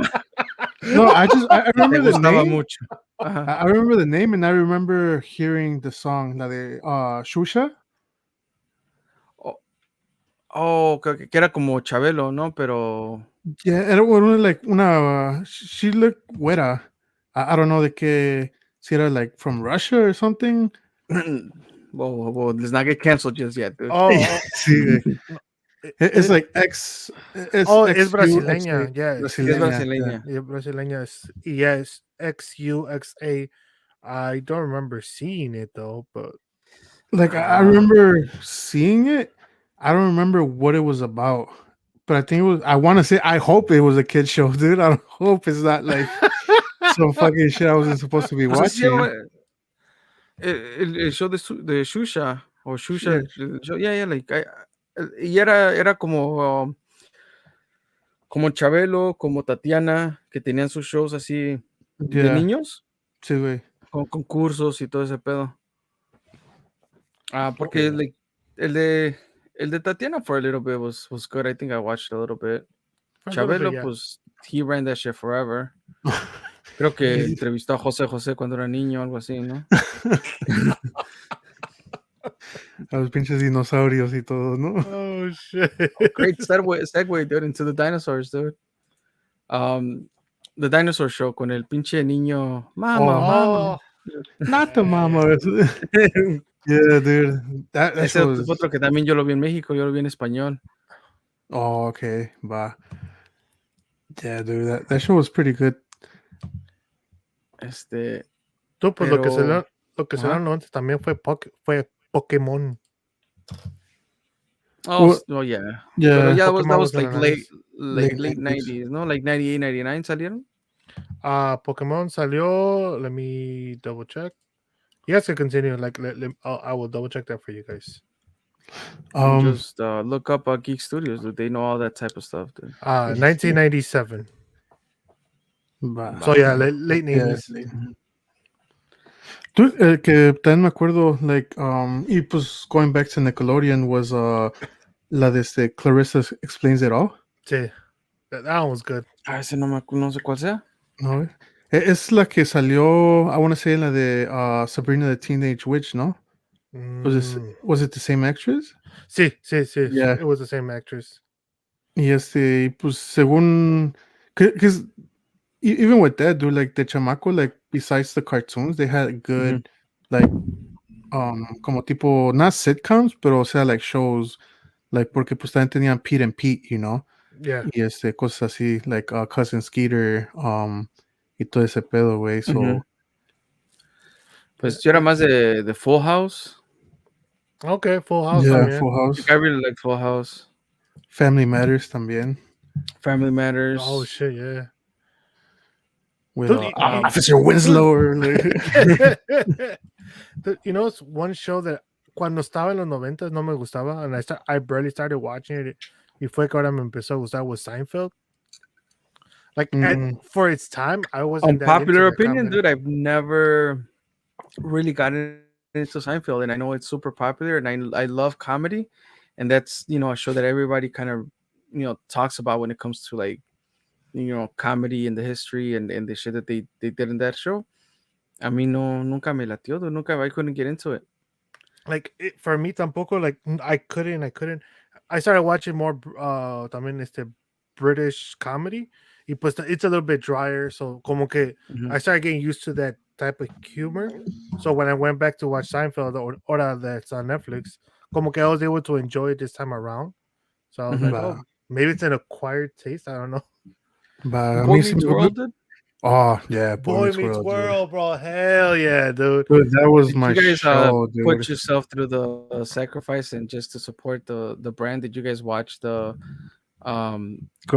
no, No, I te remember the gustaba name. mucho. Ajá. I remember the name, and I remember hearing the song, la de Shusha. Oh, que era como Chabelo, ¿no? Pero Yeah, era like una. She looked güera. I don't know de que si era like from Russia or something. whoa, let's not get canceled just yet, dude. Oh, Sí, no, it's like X. It's es brasileña. XUXA. Yes. Sí, es Brasileña. Yeah. brasileña. Yeah, brasileña. Yes, XUXA. I don't remember seeing it though, but Like I remember seeing it. I don't remember what it was about, but I think it was. I want to say. I hope it was a kid show, dude. I hope it's not like some fucking shit I wasn't supposed to be Pues así se watching. llama el show de Shusha, o Shusha, Yeah. el show, yeah, like, y era como, como Chabelo, como Tatiana, que tenían sus shows así de Yeah. niños, Sí, güey. con concursos y todo ese pedo. Porque okay. like, el de Tatiana for a little bit was good. I think I watched a little bit. For a little bit, Chabelo, yeah. pues, he ran that shit forever. Creo que Easy. entrevistó a José cuando era niño, algo así, ¿no? A los pinches dinosaurios y todo, ¿no? Oh shit. Great segue, dude, into the dinosaurs, dude. The Dinosaur Show con el pinche niño. Mama, mama. Not the mama. Yeah, dude. That Ese show was. otro que también yo lo vi en México, yo lo vi en español. Oh, okay. Va. Yeah, dude. That show was pretty good. Tú, pues lo que Pero- se lo antes también fue Pokémon. Oh, yeah. Yeah. Pero ya that Pokémon was was in like the late 90s. late 90s, ¿no? Like 98, 99 salieron. Pokémon salió. Let me double check. You guys can continue. Like, I will double check that for you guys. Just look up Geek Studios, dude. They know all that type of stuff, dude. 1997. Va. So yeah, late 90s. Yeah, dude, que también me acuerdo, like, y pues going back to Nickelodeon was la de Clarissa Explains It All. Sí. That one was good. Ese no sé cuál sea. No, Es la que salió, I want to say, la de Sabrina the Teenage Witch, ¿no? Mm. Was it the same actress? Sí, sí, sí. Yeah. It was the same actress. Y pues según, because even with that, dude, like the chamaco, like besides the cartoons, they had good, like, como tipo, not sitcoms, pero o sea, like shows, like, porque pues también tenían Pete and Pete, you know, Yeah. y cosas así, like Cousin Skeeter, y todo ese pedo, güey, so, Yeah. Pues yo era más de Full House. Okay, Full House yeah, también. Full House, Like, I really like Full House. Family Matters también, Family Oh Matters. shit, yeah. with Dude, Officer Winslow, or like, dude, you know, it's one show that cuando estaba en los 90 no me gustaba, and I barely started watching it. Y fue que ahora me empezó a gustar was Seinfeld. Like for its time, I wasn't that into Unpopular that opinion, comedy. dude, I've never really gotten into Seinfeld, and I know it's super popular, and I love comedy, and that's, you know, a show that everybody kind of, you know, talks about when it comes to, like, you know, comedy and the history and the shit that they did in that show. A mí no, nunca me latió, dude. Nunca, I couldn't get into it. Like for me tampoco, like I couldn't. I started watching more también British comedy. Y pues it's a little bit drier, so como que I started getting used to that type of humor. So when I went back to watch Seinfeld or that's on Netflix, como que I was able to enjoy it this time around. So I was like, oh, maybe it's an acquired taste. I don't know. a Boy mí sí Meets me, World, dude. oh yeah, Boy Boy Meets Meets World, dude. World, bro. Hell yeah, dude. Dude, that was Did my you guys show, dude. put yourself through the sacrifice and just to support the brand? Did you guys watch the Girl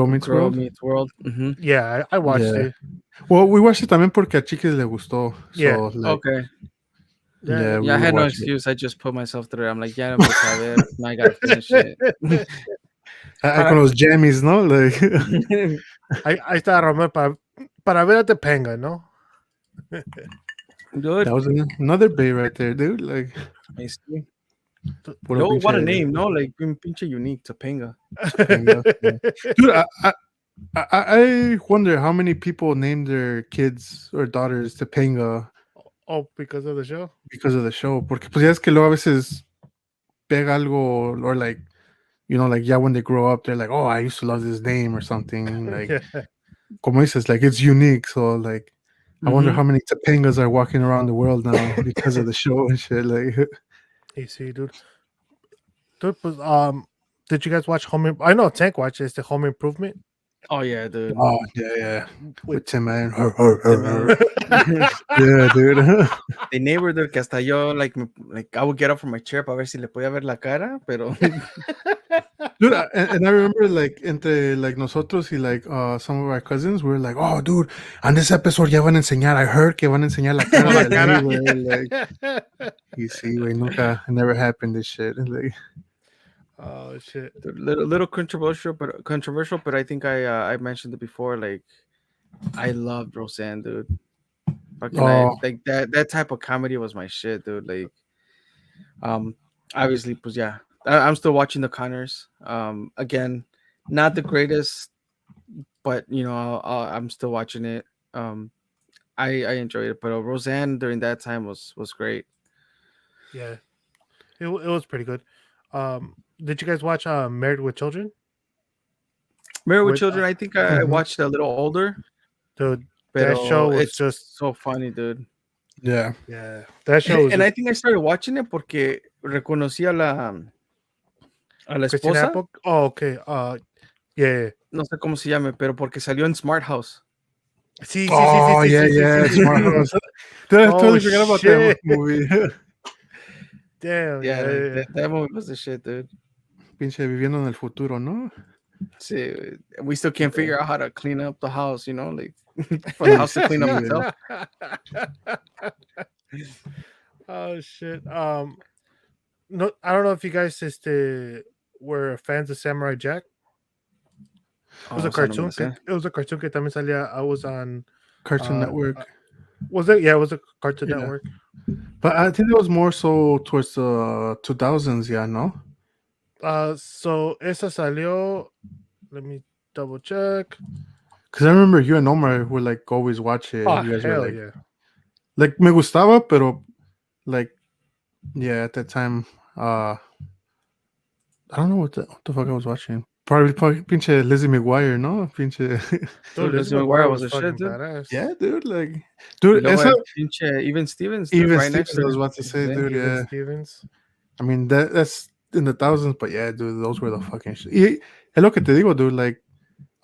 Meets Girl World. Meets World? Yeah, I watched Yeah. it. Well, we watched it también porque a Chiquis le gustó. Yeah. So, like, Okay. yeah, Yeah, I we had no watched it. excuse. I just put myself through it. I'm like, yeah, empecé a ver. Now I gotta finish it. Con los jammies, ¿no? Like, Ahí está Romero para ver a Topanga, ¿no? Dude, that was another bay right there, dude. Like, I see. puro Yo, what a pinche name, no? Like, pinche unique, Topanga. Topanga. Yeah. Dude, I wonder how many people name their kids or daughters Topanga Oh, because of the show? because of the show. Porque pues ya es que luego a veces pega algo, or like, you know, like, yeah, when they grow up, they're like, oh, I used to love this name or something. Like, Yeah. como dices, like, it's unique. So, like, I wonder how many Topangas are walking around the world now because of the show and shit. Like, You see, dude. Dude, pues, did you guys watch I know Tank watched the Home Improvement. Oh yeah, dude. oh, yeah. With Tim Allen. Tim Yeah, dude. The neighbor, dude, que hasta yo, like, I would get up from my chair para ver si le podía ver la cara, pero Dude, and I remember, like, entre, like, nosotros y, like, some of our cousins, we were like, oh, dude, on this episode ya van a enseñar, I heard que van a enseñar la cara la del cara. neighbor. Like, y sí, güey, nunca, it never happened, this shit. Like, Oh shit. little controversial, but I think I mentioned it before. Like, I loved Roseanne, dude. Fucking, like that type of comedy was my shit, dude. Like, obviously, pues yeah, I'm still watching The Conners. Again, not the greatest, but you know, I'm still watching it. I enjoyed it, but Roseanne during that time was great. Yeah. It was pretty good. Did you guys watch Married with Children? Married with With, Children, I think I watched a little older, Dude, but that show was it's just so funny, dude. yeah. That show was And just I think I started watching it porque reconocí a la Christian esposa, Apple. Oh, okay. Yeah. no sé cómo se llame, pero porque salió en Smart House. Sí, Oh, yeah, Smart House. Dude, I totally forgot about that movie. Damn, Yeah, that movie was the shit, dude. Pinche viviendo en el futuro, ¿no? Sí, we still can't figure out how to clean up the house, you know, like for the house to clean up itself. Oh shit. No, I don't know if you guys were fans of Samurai Jack. It was a cartoon. It was a cartoon que también salía. I was on Cartoon Network. Was it? Yeah, it was a Cartoon Network. But I think it was more so towards the 2000s, yeah, no? So esa salió. Let me double check. Because I remember you and Omar would like always watch it. Oh You guys were hell like, yeah! me gustaba, pero like, yeah, at that time, I don't know what the fuck I was watching. Probably pinche Lizzie McGuire, no? Pinche. Dude, Dude, Lizzie Lizzie McGuire McGuire was was a shit, fucking dude. badass. Yeah, dude. Like, Y dude, luego esa. el pinche Even Stevens, dude, Even right next Stevens, to I was her. about to say, Sí. dude. Even Yeah. Stevens. I mean, that's in the thousands, but yeah, dude, those were the fucking shit. Y es lo que te digo, dude. Like,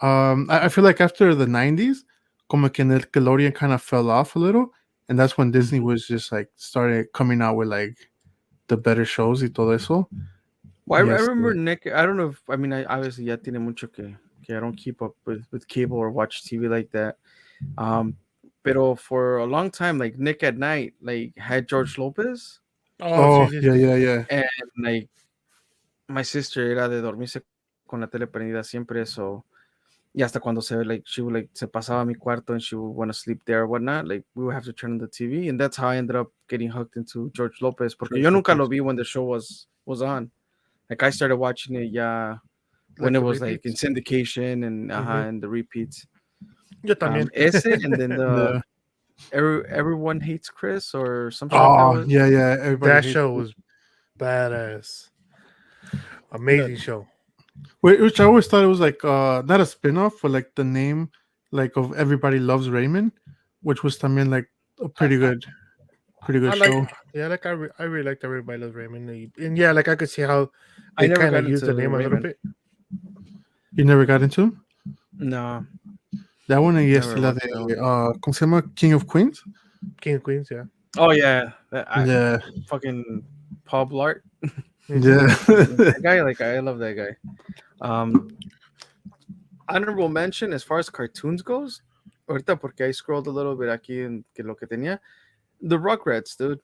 I feel like after the 90s, como que Nickelodeon kind of fell off a little. And that's when Disney was just like started coming out with like the better shows y todo eso. Well, I Yes. remember Nick. I don't know if I mean I obviously ya tiene mucho que I don't keep up with cable or watch TV like that. Pero for a long time, like Nick at Night, like had George Lopez, Oh, sí, Oh, sí, yeah, sí. yeah, yeah. and like my sister era de dormirse con la tele prendida siempre, so y hasta cuando se like she would like se pasaba a mi cuarto and she would want to sleep there or whatnot, like we would have to turn on the TV, and that's how I ended up getting hooked into George Lopez. Porque George yo nunca lo Lopez. vi when the show was on. Like I started watching it, yeah, when Like it the was like in repeats. syndication and Mhm. and the repeats. Yo también. Ese and then the Yeah. everyone hates Chris or some shit like that. Oh, yeah, yeah. Everybody That hates show it. was badass. Amazing show. Which I always thought it was like not a spin-off, but like the name like of Everybody Loves Raymond, which was también like a pretty good I like, show. yeah, like I really liked Everybody Loves Raymond, and yeah, like I could see how I they never kind got of used the into name a little Raymond. bit. You never got into him? No, That one y never la watched that de one. ¿cómo se llama? King of Queens? King of Queens, yeah. Oh yeah, Yeah. fucking Paul Blart. Mhm. Yeah. That guy, like I love that guy. Honorable mention as far as cartoons goes. Ahorita porque I scrolled a little bit aquí en que lo que tenía. The Rugrats, dude.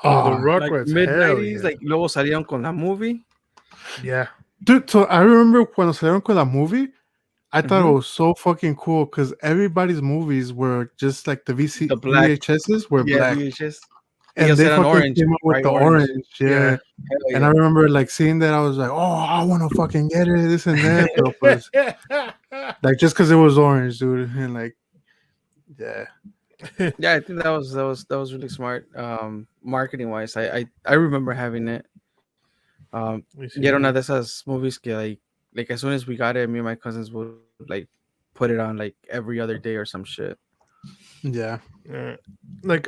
Oh, the Oh, Like Rugrats, mid hell 90s, yeah. like luego salieron con la movie. Yeah. dude, so I remember cuando salieron con la movie, I thought it Mhm. was so fucking cool because everybody's movies were just like the The black, VHSs were yeah, black. VHS. And Ellos they eran fucking orange, came up with bright the orange. orange, yeah. Yeah. Hell And I yeah. remember like seeing that, I was like, oh, I want to fucking get it, this and that. Pero pues, like just because it was orange, dude, and like, yeah, Yeah, I think that was really smart. Marketing wise, I remember having it. We Y era see. una de esas movies que like as soon as we got it, me and my cousins would like put it on like every other day or some shit. yeah, Like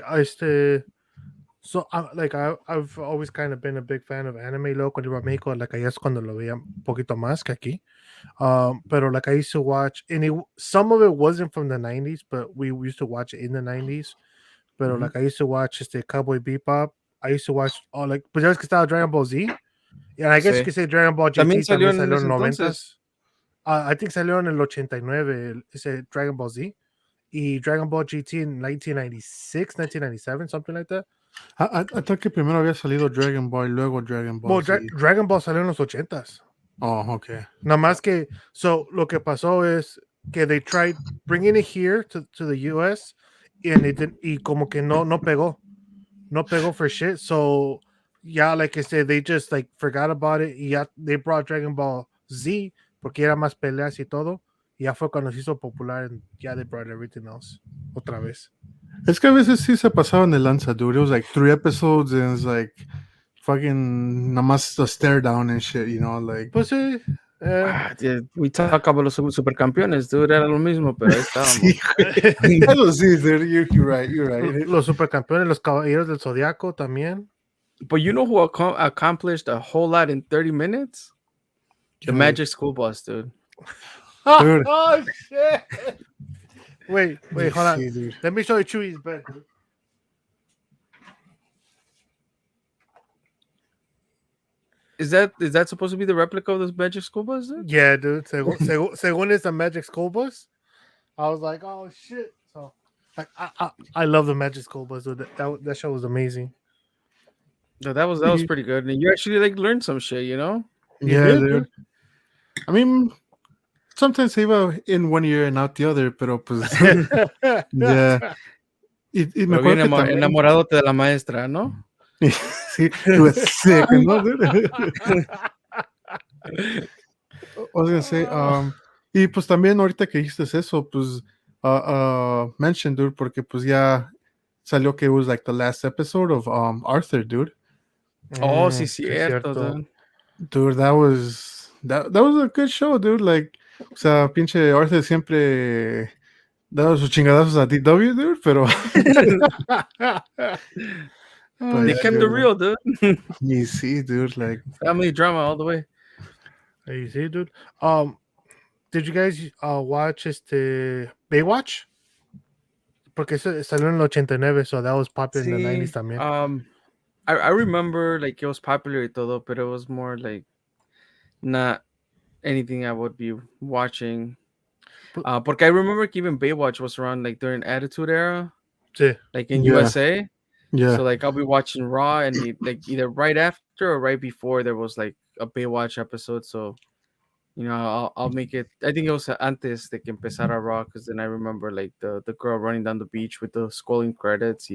so I've always kind of been a big fan of anime. Luego cuando iba a México, like ahí es cuando lo veía un poquito más que aquí. Pero like I used to watch, and some of it wasn't from the 90s, but we used to watch it in the 90s. But Mhm. like I used to watch Cowboy Bebop. I used to watch all like, pues ya ves que estaba Dragon Ball Z. And I guess you Sí. could say Dragon Ball También GT también salió en salió ese en los entonces. 90s. I think salió en el 89 ese Dragon Ball Z. Y Dragon Ball GT in 1996, 1997, something like that. I thought que primero había salido Dragon Ball y luego Dragon Ball Well, Z. Dragon Ball salió en los 80s. Oh, okay. Nada más que, so lo que pasó es que they tried bringing it here to the US and it didn't, y como que no pegó. No pegó for shit. So, yeah, like I said, they just like forgot about it. Y ya, they brought Dragon Ball Z porque era más peleas y todo. Y ya fue cuando se hizo popular and yeah, they brought everything else otra vez. Es que a veces sí se pasaban de lanza, dude. It was like 3 episodes and it's like fucking nada más a stare down and shit, you know, like. Pues sí. Yeah, we talk about los supercampeones, dude. Era lo mismo, pero ahí estábamos. Sí, güey. Eso sí, dude. You're right. You're right. Los supercampeones, los caballeros del Zodiaco también. But you know who accomplished a whole lot in 30 minutes? The Who? Magic School Bus, dude. Dude. Oh shit! Wait, hold on. Sí, dude. Let me show you Chewy's bed. Is that supposed to be the replica of this Magic School Bus, dude? Yeah, dude. Según it's a Magic School Bus. I was like, oh shit. So, like, I love the Magic School Bus. Dude. That show was amazing. No, that was pretty good. And you actually like learned some shit, you know? Yeah, did, dude. I mean, sometimes se iba in one ear and out the other, pero pues, yeah. Y me Pero bien acuerdo que también, enamorado de la maestra, ¿no? sí, it was sick, ¿no, dude? I was gonna say, Y pues también ahorita que dijiste eso, pues mention, dude, porque pues ya salió que it was like the last episode of Arthur, dude. Oh, sí, Sí, es cierto, cierto. dude. Dude, that was a good show, dude. Like, o sea, pinche Arthur siempre daba sus chingadazos a DW, dude, pero Oh, They yeah, kept it dude. real, dude. You see, dude, like Family drama all the way. you see, dude. Did you guys watch Baywatch? Porque eso salió en el 89, so that was popular in the 90s See, también. I remember like it was popular y todo, but it was more like not anything I would be watching. Porque I remember even Baywatch was around like during Attitude Era, Sí. like in yeah, USA. yeah. So like I'll be watching Raw and like either right after or right before there was like a Baywatch episode. So I'll make it. I think it was antes de que empezara Raw, because then I remember like the girl running down the beach with the scrolling credits.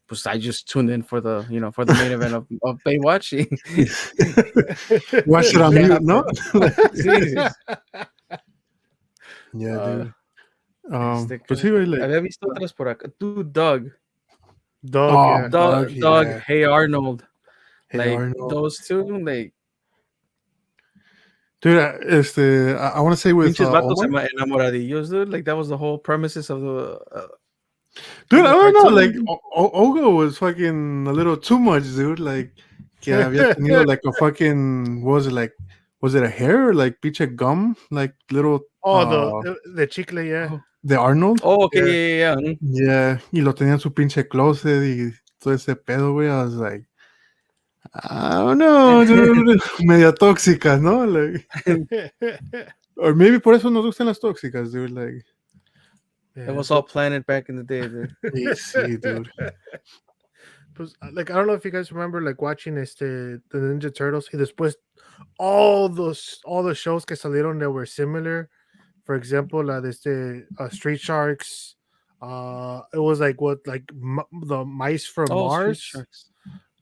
Pues I just tuned in for for the main event of Baywatch. Watch it on Yeah, mute, no? Sí. Yeah, dude. Pues ¿Qué sí, güey, like, había visto otras por acá? Tú, Doug. Doug, oh, yeah. Doug, Doug, yeah. Hey Arnold. Hey, Like Arnold. those two, like Dude, I want to say with pinches vatos Omar. enamoradillos, dude. Like that was the whole premises of Dude, I the don't know, like, cartoon. Ogo was fucking a little too much, dude. Like, que había tenido like a fucking, what was it, like, was it a hair or like pinche gum? Like, little, Oh, the chicle, yeah. de Arnold. Oh, okay, Yeah. yeah. Yeah, y lo tenía en su pinche closet y todo ese pedo, güey. I was like, I don't know, dude. Media tóxicas, ¿no? Like, or maybe por eso nos gustan las tóxicas, dude. Like, It was all planned back in the day, dude. sí, dude. Like I don't know if you guys remember like watching the Ninja Turtles y después all the shows que salieron that were similar. For example, la de Street Sharks. It was like the mice from Oh, Street Mars. Sharks.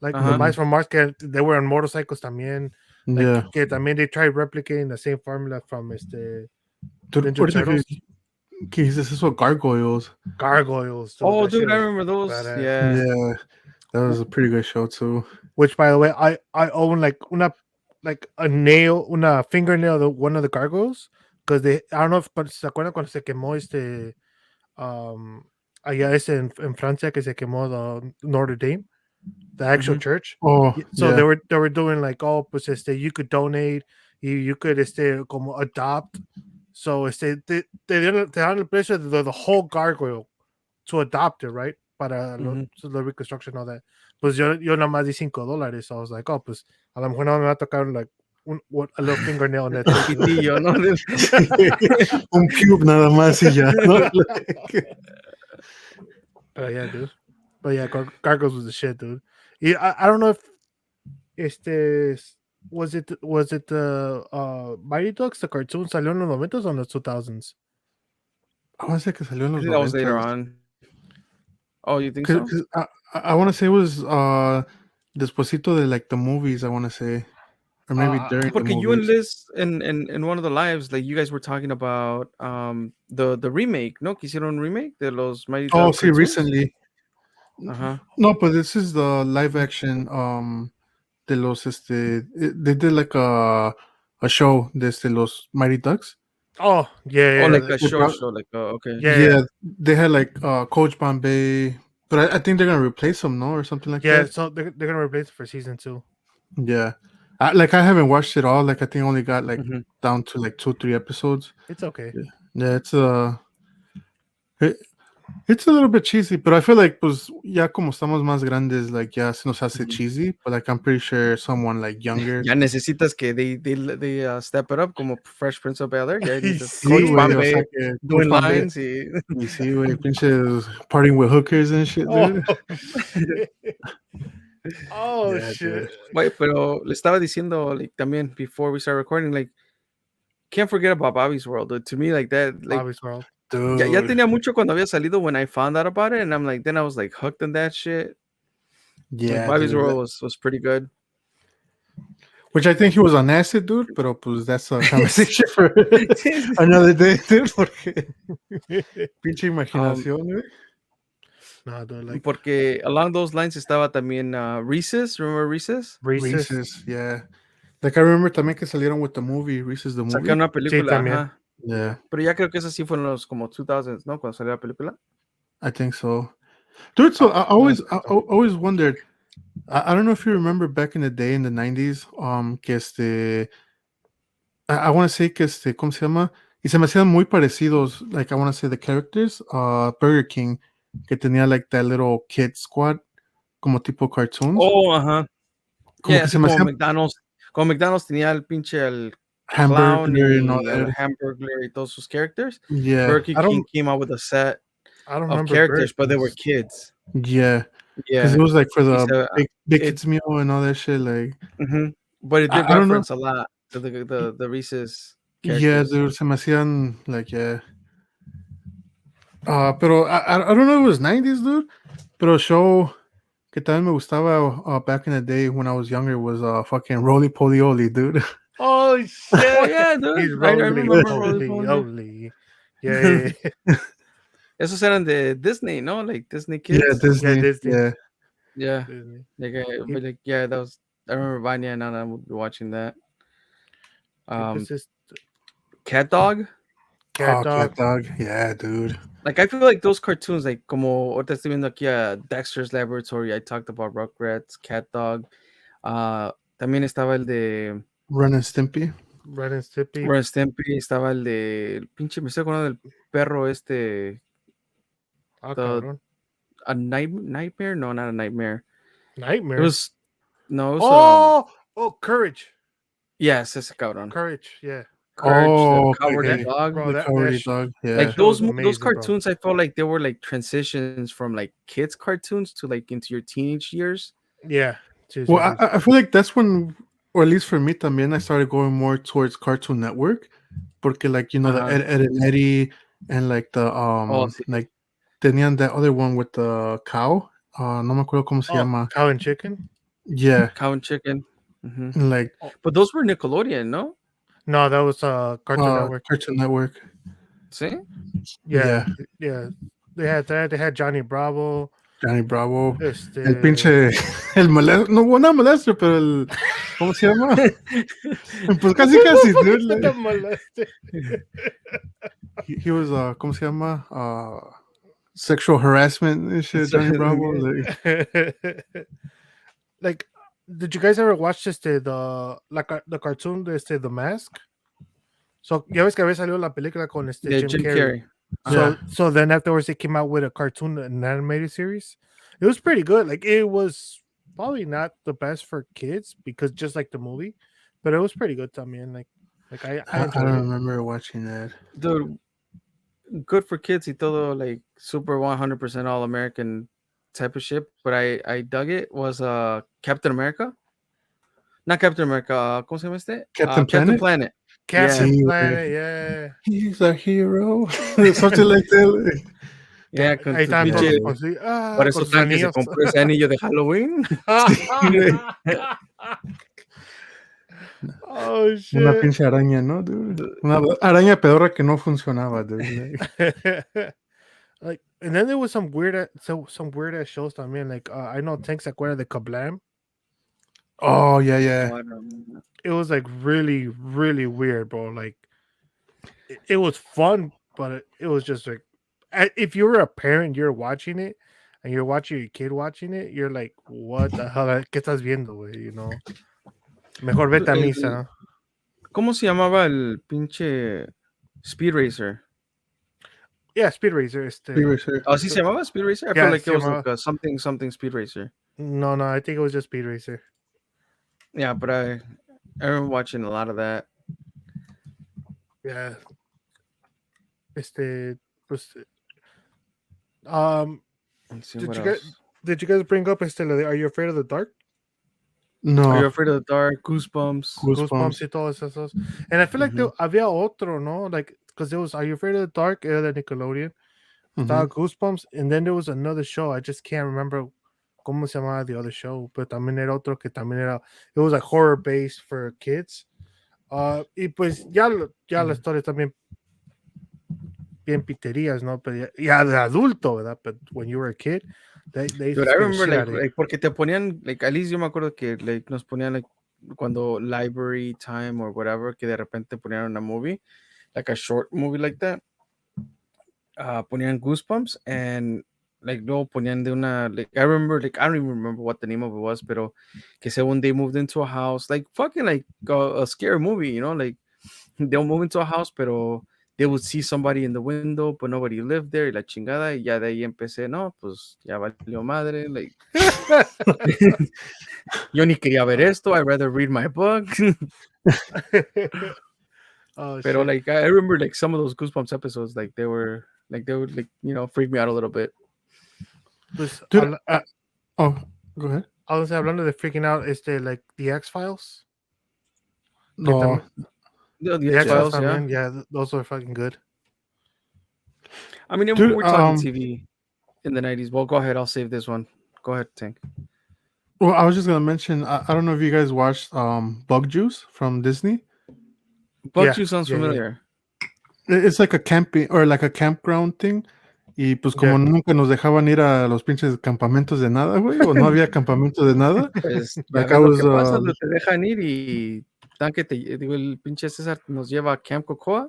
Like the Uh-huh. mice from Mars, they were on motorcycles también. Like Yeah. que también they tried replicating the same formula from Dude, Ninja ahorita Turtles. que dices eso, gargoyles. Gargoyles. Dude, Oh, that shit dude, I was remember those. badass. Yeah. Yeah, that was a pretty good show too. Which, by the way, I own like una fingernail of one of the gargoyles, because I don't know if se acuerdan cuando se quemó allá en Francia, que se quemó the Notre Dame, the actual Mhm. church. Oh, So yeah. they were doing like, oh, pues you could donate, you could como adopt. So te dan el precio de the whole gargoyle to adopt it, right? Para la reconstruction, all that. Pues yo nada más di $5. So I was like, oh, pues a lo mejor no me va a tocar like a little fingernail on that. Pitillo, ¿no? Un cube nada más y ya, ¿no? But yeah, dude. But yeah, Gargoyles was the shit, dude. Yeah, I don't know if was it the Mighty Ducks, the cartoon, salió en los 90s o en los 2000s? I want to say que salió en I los think that was later 90s. on. Oh, you think so? Cause I want to say it was despuesito de like the movies, I want to say. Or maybe during the Porque you and movies. Liz in one of the lives, like you guys were talking about the remake, ¿no? Que hicieron un remake de los Mighty Oh, Ducks see, cartoons. recently. Uh-huh. No, but this is the live action de los they did like a show de los Mighty Ducks. Oh, yeah. Oh, like a They short brought- show, like okay. Yeah, they had like Coach Bombay, but I think they're gonna replace him, no, or something like Yeah, that. so they're gonna replace it for season 2. Yeah, I haven't watched it all. Like I think I only got like Mhm. down to like 2-3 episodes. It's okay. Yeah, it's a little bit cheesy, but I feel like pues ya como estamos más grandes, like ya se nos hace cheesy. But like I'm pretty sure someone like younger. Ya necesitas que they step it up como Fresh Prince of Bel-Air. Ya necesitas Sí, Coach güey, o Bombay sea que doing Coach Bombay. lines y Y sí, güey, pinches partying with hookers and shit, dude. Oh, Yeah, shit. dude. Wait, pero le estaba diciendo like también before we start recording, like can't forget about Bobby's World, dude. To me, like that, like Bobby's World. Dude. ya tenía mucho cuando había salido when I found out about it, and I'm like, then I was like hooked on that shit. Yeah, Like Bobby's dude. World was pretty good. Which I think he was on acid, dude, pero pues that's a conversation for another day, dude, porque pinche Um, imaginación, güey. No, dude, like porque along those lines estaba también Reese's. Remember Reese's? Reese's. Reese's, yeah. Like I remember también que salieron with the movie, Reese's the movie. Sacaron una Sí, película, también. ajá. Yeah, Pero ya creo que esa sí fue en los como 2000s, ¿no? Cuando salió la película. I think so. Dude, so I No always sé. always wondered. I don't know if you remember back in the day in the 90s, que I want to say que ¿cómo se llama? Y se me hacían muy parecidos, like I want to say the characters, Burger King, que tenía like that little kid squad, como tipo cartoons, Oh, ajá. como Yeah, que se así me como hacían McDonald's. Como McDonald's tenía el pinche el clown Hamburger and all y el that. Hamburglar y todos sus characters. Yeah, Burger I King don't came out with a set I don't of remember Burger characters, but they were Kings. kids. yeah, because it Yeah. was like for Y the se, big it, kids meal and all that shit. Like but it did I don't know. reference a lot to the Reese's Yeah, characters. dude, se me hacían like yeah. Pero I don't know if it was 90s, dude. Pero show que también me gustaba back in the day when I was younger was fucking Roly Poly Oly, dude. Oh Oh shit! yeah, dude. He's I rolling, remember Roly holy, Poly. holy. Yeah. Esos eran de Disney, ¿no? Like Disney Yeah, Kids. Yeah, Disney. Disney. Yeah. Yeah. Disney. But like yeah, that was. I remember Vanya and I would be watching that. Pues es Cat Dog. Cat Oh, Dog. Cat Dog. Yeah, dude. Like I feel like those cartoons, like como ahorita estoy viendo aquí a Dexter's Laboratory. I talked about Rugrats, Cat Dog. También estaba el de Ren and Stimpy. Ren and Stimpy. Ren Stimpy. Estaba el de pinche me estoy acordando del perro este. Ah, The cabrón. a nightmare? No, not a nightmare. Nightmare. It was no. It was Courage. yes, ese cabrón. Courage. Yeah. Courage, the Oh, cowardly okay. dog. Bro, The that Cowardly sh- Dog. Yeah. Like show was those amazing, bro. cartoons, I felt like they were like transitions from like kids cartoons to like into your teenage years. Yeah. Sí, sí, Well, sí. I feel like that's when, or at least for me también, I started going more towards Cartoon Network. Porque like, you know, the Uh-huh. Ed and Eddie and like the Oh, sí. like tenían that other one with the cow. No me acuerdo cómo se llama. Cow and Chicken? Yeah. Cow and Chicken. Mhm. And like But those were Nickelodeon, no? No, that was Cartoon Network. Cartoon Network. See? Yeah. Yeah. They had that. They had Johnny Bravo. Johnny Bravo. Este... El pinche, el molestro, no, no molestro, pero el, ¿cómo se llama? Pues casi, dude. Like, he was, ¿cómo se llama? Sexual harassment and shit, Johnny Bravo. Like, did you guys ever watch the cartoon de The Mask? So, ya ves que había salido la película con Yeah, Jim Carrey. Yeah. So then afterwards they came out with a cartoon, an animated series. It was pretty good. Like it was probably not the best for kids because just like the movie, but it was pretty good también. Like I I enjoyed don't it. remember watching that. Dude, good for kids y todo like super 100% all American type of shit, but I dug it was Captain America. Not Captain America, ¿cómo se llama este? Captain Captain Planet? Planet. Captain Yeah. Planet, yeah. He's a hero. Something like that. Yeah, con Ahí tu estaban todos pinche. así, Por con eso sus tanque se anillos. compró ese anillo de Halloween. Oh shit. Una pinche araña, ¿no, dude? Una araña pedorra que no funcionaba, dude. Like, and then there was some weird ass shows también. Like I know Tank se acuerda de Kablam. Oh, yeah. Oh, I don't remember. It was like really, really weird, bro. Like it was fun, but it was just like if you were a parent, you're watching it, and you're watching your kid watching it, you're like, what the hell? ¿Qué estás viendo, güey? You know. Mejor vete a misa. ¿Cómo se llamaba el pinche Speed Racer? Yeah, Speed Racer. Speed Racer. Oh, ¿sí se llamaba Speed Racer? I Yeah, feel like se it was llamaba. like a something Speed Racer. No, I think it was just Speed Racer. Yeah, but I remember watching a lot of that. Yeah. Pues, Let's see did what you else. did you guys bring up lo de Are You Afraid of the Dark? No. Are You Afraid of the Dark? Goosebumps. Goosebumps y todas esas. And I feel like había otro, no? Like, because there was Are You Afraid of the Dark? Era de Nickelodeon. Estaba Goosebumps, and then there was another show. I just can't remember ¿cómo se llamaba the other show? Pero también era otro que también era, it was like horror based for kids. Y pues ya la historia también bien piterías, ¿no? Pero ya de adulto, ¿verdad? But when you were a kid, they used to Dude, I scare the remember shit out of you. like porque te ponían like at least yo me acuerdo que like nos ponían like cuando library time or whatever que de repente ponían una movie like a short movie like that. Ponían Goosebumps and like luego ponían de una like I remember like I don't even remember what the name of it was, pero que según they moved into a house like fucking like a scary movie, you know, like they'll move into a house, pero they would see somebody in the window, but nobody lived there y la chingada y ya de ahí empecé, no, pues ya valió madre, like yo ni quería ver esto, I'd rather read my book. Oh Pero shit. like I remember like some of those Goosebumps episodes, like they would like you know freak me out a little bit. Pues Dude, oh, go ahead. hablando de freaking out, like the X-Files. Que No, The the X X-Files Files, yeah. también, yeah, those are fucking good. I mean, dude, we're talking TV in the 90s. Well, go ahead. I'll save this one. Go ahead, Tank. well, I was just gonna mention. I don't know if you guys watched Bug Juice from Disney. Bug Yeah, Juice sounds yeah, yeah. familiar. It's like a camping or like a campground thing. Y pues como Yeah. nunca nos dejaban ir a los pinches campamentos de nada, güey, o no había campamento de nada. Pues ya Like I ves lo was, que pasa, te dejan ir y tan que te digo, el pinche César nos lleva a Camp Cocoa.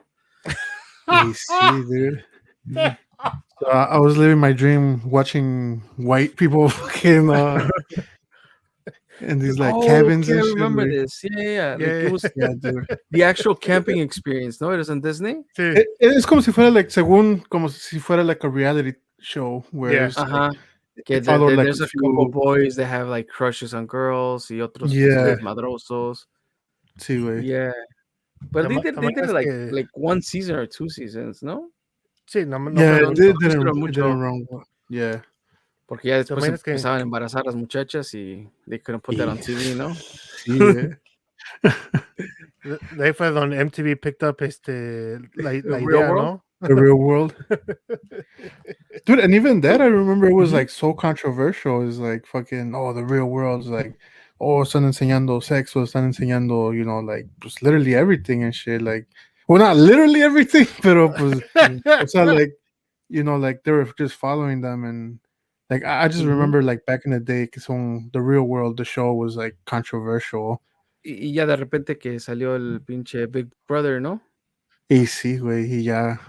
y sí, dude. Mm. So I was living my dream watching white people fucking in these like Oh, cabins okay, I and shit. remember Like, this. Yeah. Like Yeah. it was yeah, dude. the actual camping experience, no? It was in Disney. Sí. Es como si fuera like, según, como si fuera like a reality show where Yeah. it's like, Uh-huh. Que it followed like a there's a couple few, boys that have like crushes on girls y otros son yeah, desmadrosos. sí, güey. Yeah. But they También did it es que like one season or two seasons, ¿no? sí, no Yeah, fueron it mucho. Hicieron it didn't mucho. run well. Yeah. Porque ya después También es que empezaban a embarazar las muchachas y they couldn't put that on TV, ¿no? Sí, güey. de ahí fue donde MTV picked up la Real idea, World? ¿no? The real world. Dude, and even that I remember it was Mhm. like so controversial. It's like fucking the real world is like están enseñando sexo, están enseñando, you know, like just literally everything and shit. Like well not literally everything, pero pues it's not like you know, like they were just following them and like I just Mhm. remember like back in the day because on the real world the show was like controversial. Y ya de repente que salió el pinche Big Brother, ¿no? Y sí, güey, y ya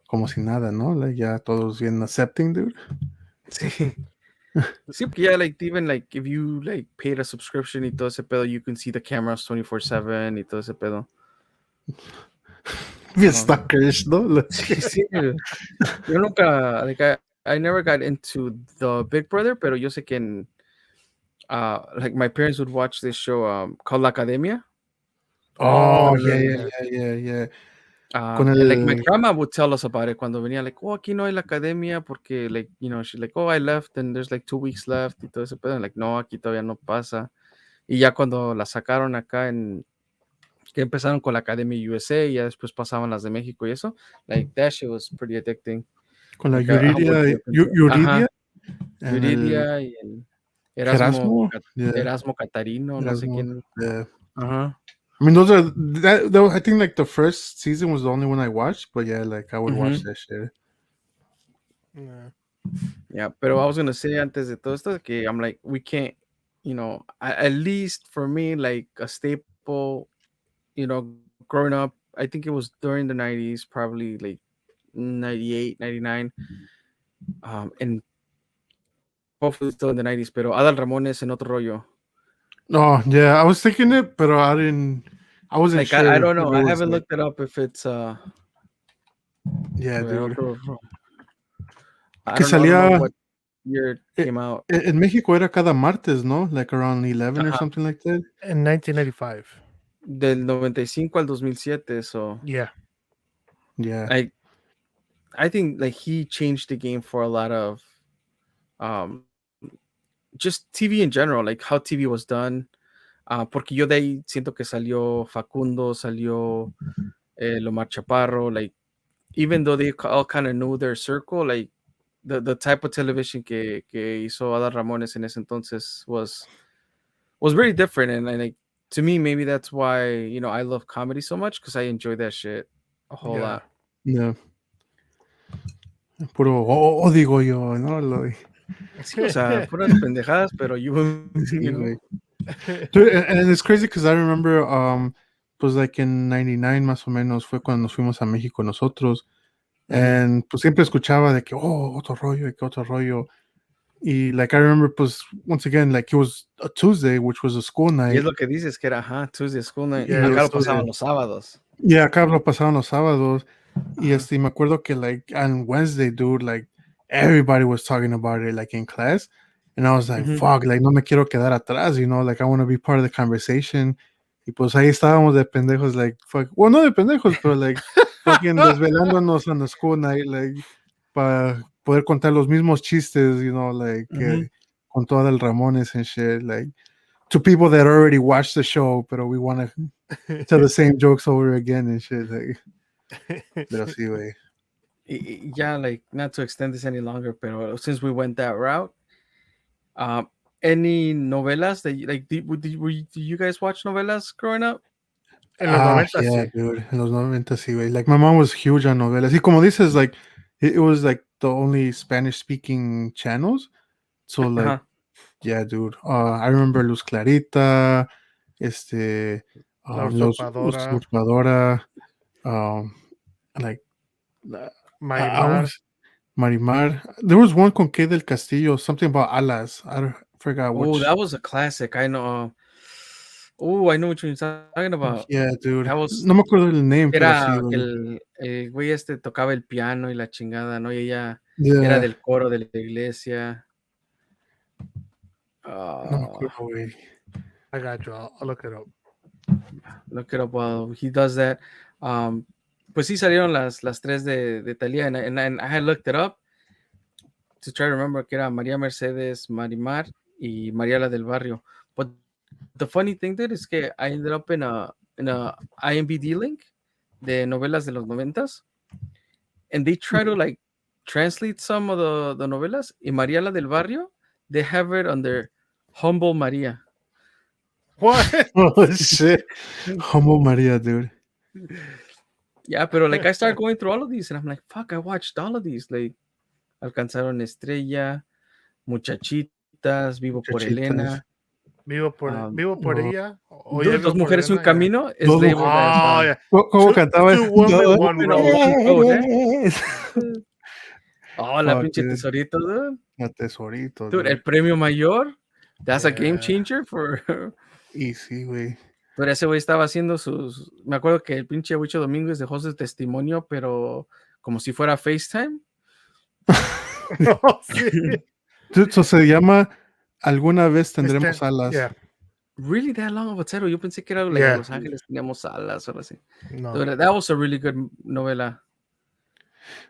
como si nada, ¿no? Like ya todos bien accepting, dude. Sí. Sí, porque ya, like, even, like, if you, like, paid a subscription y todo ese pedo, you can see the cameras 24/7 y todo ese pedo. Bien So, stalkerish, ¿no? Like, sí, sí. Yo nunca, like, I never got into the Big Brother, pero yo sé que en, like, my parents would watch this show called La Academia. oh, yeah, yeah. Con And, like, my el grandma would tell us about it cuando venía, like, oh, aquí no hay la academia porque, like, you know, she's like, oh, I left and there's, like, 2 weeks left y todo ese pedo. And, like, no, aquí todavía no pasa. Y ya cuando la sacaron acá que empezaron con la Academia USA y ya después pasaban las de México y eso, like, that shit was pretty addicting. con la Like, I would de repente, Yuridia ajá, and el Yuridia y el Erasmo, yeah, Erasmo Catarino, no sé Erasmo, quién. yeah. Ajá. I mean, those are that I think like the first season was the only one I watched, but yeah, like I would watch that shit. Yeah. Yeah, pero I was gonna say antes de todo esto que I'm like, we can't, you know, at least for me, like a staple, you know, growing up, I think it was during the 90s, probably like 98, 99, and hopefully still in the 90s, pero Adal Ramones en otro rollo. Oh yeah, I was thinking it, but I wasn't Like, sure I if don't it know. I was haven't like, looked it up if it's, yeah, dude. I Que don't know salía what year it came out. en México era cada martes, ¿no? Like around 11 or Ajá. something like that. In 1995. Del 95 al 2007, so Yeah. Yeah. I think like he changed the game for a lot of um just TV in general, like how TV was done. Porque yo de ahí siento que salió Facundo, salió Omar Chaparro, like even though they all kind of knew their circle, like the type of television que hizo Ada Ramones en ese entonces was very different, and like to me maybe that's why I love comedy so much because I enjoy that shit a whole Yeah. lot. Yeah. Puro digo yo, ¿no? Sí, o sea, puras pendejadas, pero Sí, güey. Dude, and it's crazy because I remember, pues like in 99 más o menos fue cuando nos fuimos a México nosotros. And pues siempre escuchaba de que, otro rollo, y que otro rollo. Y like I remember, pues once again, like it was a Tuesday, which was a school Y es night. lo que dices que era, Tuesday School Night. Yeah, it Y Acá was lo pasaban Tuesday. los sábados. yeah, acá lo pasaban los sábados. Y Ajá. me acuerdo que like on Wednesday, dude, like everybody was talking about it like in class. And I was like, Ujú. fuck, like no me quiero quedar atrás, like I want to be part of the conversation. Y pues ahí estábamos de pendejos, like, fuck, well, no de pendejos, pero like, fucking desvelándonos on the school night, like, para poder contar los mismos chistes, like, Ujú. con todo el Ramones and shit, like, to people that already watched the show, pero we want to tell the same jokes over again and shit, like, pero sí, güey. Yeah, like not to extend this any longer, pero since we went that route, um, any novelas that like do you guys watch novelas growing up? En los 90 Yeah, sí. dude. En los 90, sí, güey. Like, my mom was huge on novelas. Y como dices, like, it was, like, the only Spanish-speaking channels. So, like, Ajá. yeah, dude. I remember Luz Clarita, La Los usurpadora, Usurpadora, um, like, I Marimar. was Marimar. There was one con Kay del Castillo, something about alas. Forgot Oh, which. that was a classic. I know. Oh, I know what you're talking about. Yeah, dude. That was No me acuerdo el name, pero sí, era que güey. el güey tocaba el piano y la chingada, ¿no? Y ella era Yeah, del coro de la iglesia. no me Uh, acuerdo, güey. I got you. I'll look it up. look it up while he does that. Pues sí salieron las tres de Thalía, and I had looked it up to try to remember que era María Mercedes, Marimar y Mariela del Barrio. But the funny thing, dude, is que I ended up in a IMBD link de novelas de los 90s, and they try to like translate some of the novelas. Y Mariela del Barrio, they have it under Humble María. What? Oh, shit. Humble Maria, dude. Yeah, pero like I started going through all of these, and I'm like, fuck, I watched all of these. Like, Alcanzaron Estrella, Muchachitas, Vivo por Muchachitas. Elena. Um, Vivo por Oh, ella. O ya Dude, vivo Dos por Mujeres y un Elena. Yeah. Camino is Dos labeled as Oh, yeah. ¿Cómo cantaba? Two women, one Woman on road. One Road, eh? Yes. Oh, la Fuck, pinche dude. tesorito, dude. La tesorito, Dude, el dude. premio mayor. That's a game Yeah. changer for. Y sí, güey. Pero ese güey estaba haciendo sus. Me acuerdo que el pinche Huicho Domínguez dejó su testimonio, pero como si fuera FaceTime. Oh, sí. Dude, eso se llama Alguna vez tendremos alas. Yeah. Really that long of a title? Yo pensé que era like Yeah. Los Ángeles teníamos alas o algo así. No. Dude, that was a really good novela.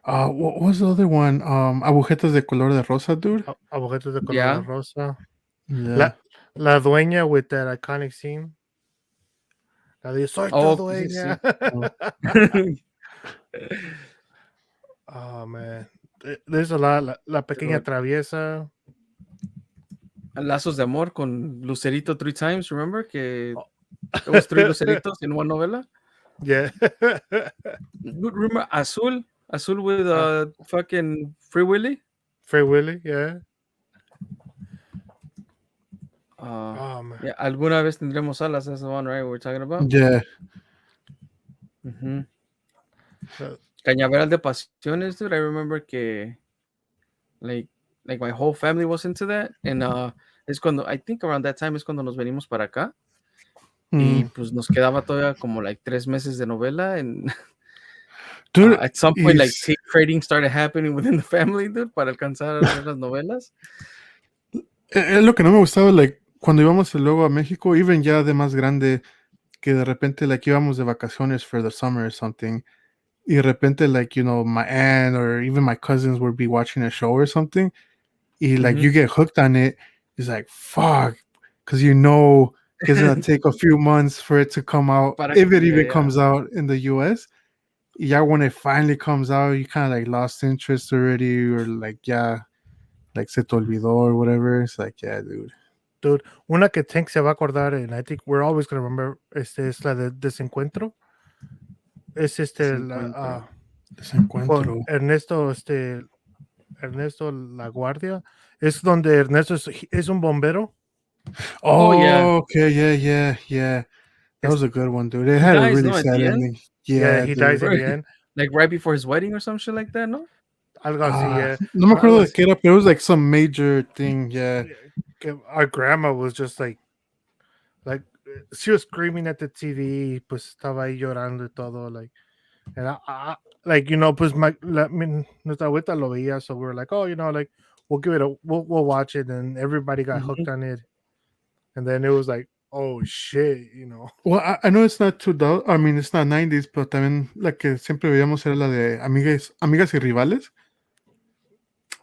What was the other one? Agujetas de color de rosa, dude. Agujetas de color Yeah. de rosa. Yeah. La dueña with that iconic scene. La de soy tu Oh, sí, dueña. sí. Oh, man. There's a lot. La pequeña traviesa. Lazos de Amor con Lucerito three times, remember? Que Oh. it was three Luceritos in one novela. Yeah. Remember Azul? Azul with fucking Free Willy? Free Willy, yeah. Oh, man. yeah, Alguna vez tendremos alas. That's the one, right? We're talking about. Yeah. Uh-huh. Cañaveral de Pasiones, dude. I remember que like my whole family was into that, and es cuando I think around that time es cuando nos venimos para acá. Y pues nos quedaba todavía como like 3 meses de novela, and Dude, at some point like tape trading started happening within the family, dude, para alcanzar a ver las novelas. es lo que no me gustaba, like, cuando íbamos luego a México, even ya de más grande, que de repente, like, íbamos de vacaciones for the summer or something, y de repente, like, my aunt or even my cousins would be watching a show or something, y, like, you get hooked on it, it's like, fuck, because it's going to take a few months for it to come out, if it even comes out in the U.S., yeah, when it finally comes out, you kind of like lost interest already, or like like se te olvidó or whatever. It's like, yeah, dude. Dude, una que Tank se va a acordar, and I think we're always going to remember, es la de Desencuentro. Es Desencuentro. con Desencuentro. Ernesto La Guardia. Es donde Ernesto es un bombero. Oh, yeah. Oh, okay, yeah. That was a good one, dude. It He had a dies, really no, at the sad end? ending. Yeah, Yeah, he dude. dies in the end. Like right before his wedding or some shit like that, no? Algo así, yeah. No me acuerdo Algo de qué era, pero it was like some major thing, yeah. Our grandma was just like she was screaming at the TV, pues estaba ahí llorando y todo, like, and like, you know, pues nuestra abuela lo veía, so we were like, oh, you know, like, we'll watch it, and everybody got hooked on it, and then it was like, oh shit, you know. Well, I know it's not 2000, I mean, it's not 90s, pero también la que siempre veíamos era la de Amigas y Rivales.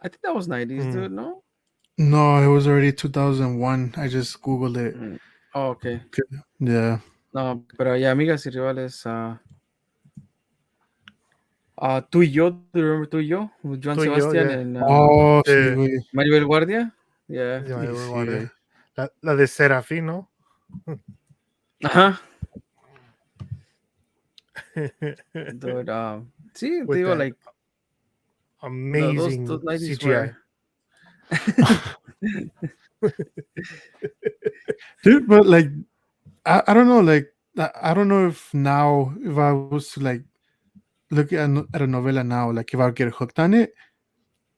I think that was 90s, dude, no? No, it was already 2001. I just Googled it. Oh, okay. Yeah. No, pero ya, Amigas y Rivales, Tú y Yo, do you remember Tú y Yo? With Joan Tú y Yo, Sebastian yeah. and Sí, güey. Maribel Guardia? Yeah. Yeah, Sí, güey. la de Serafín, ¿no? Ajá. Dude, sí, te digo, like, amazing those 90s CGI. Dude, but like, I don't know, like, I don't know if now, if I was to like look at a novela now, like if I would get hooked on it.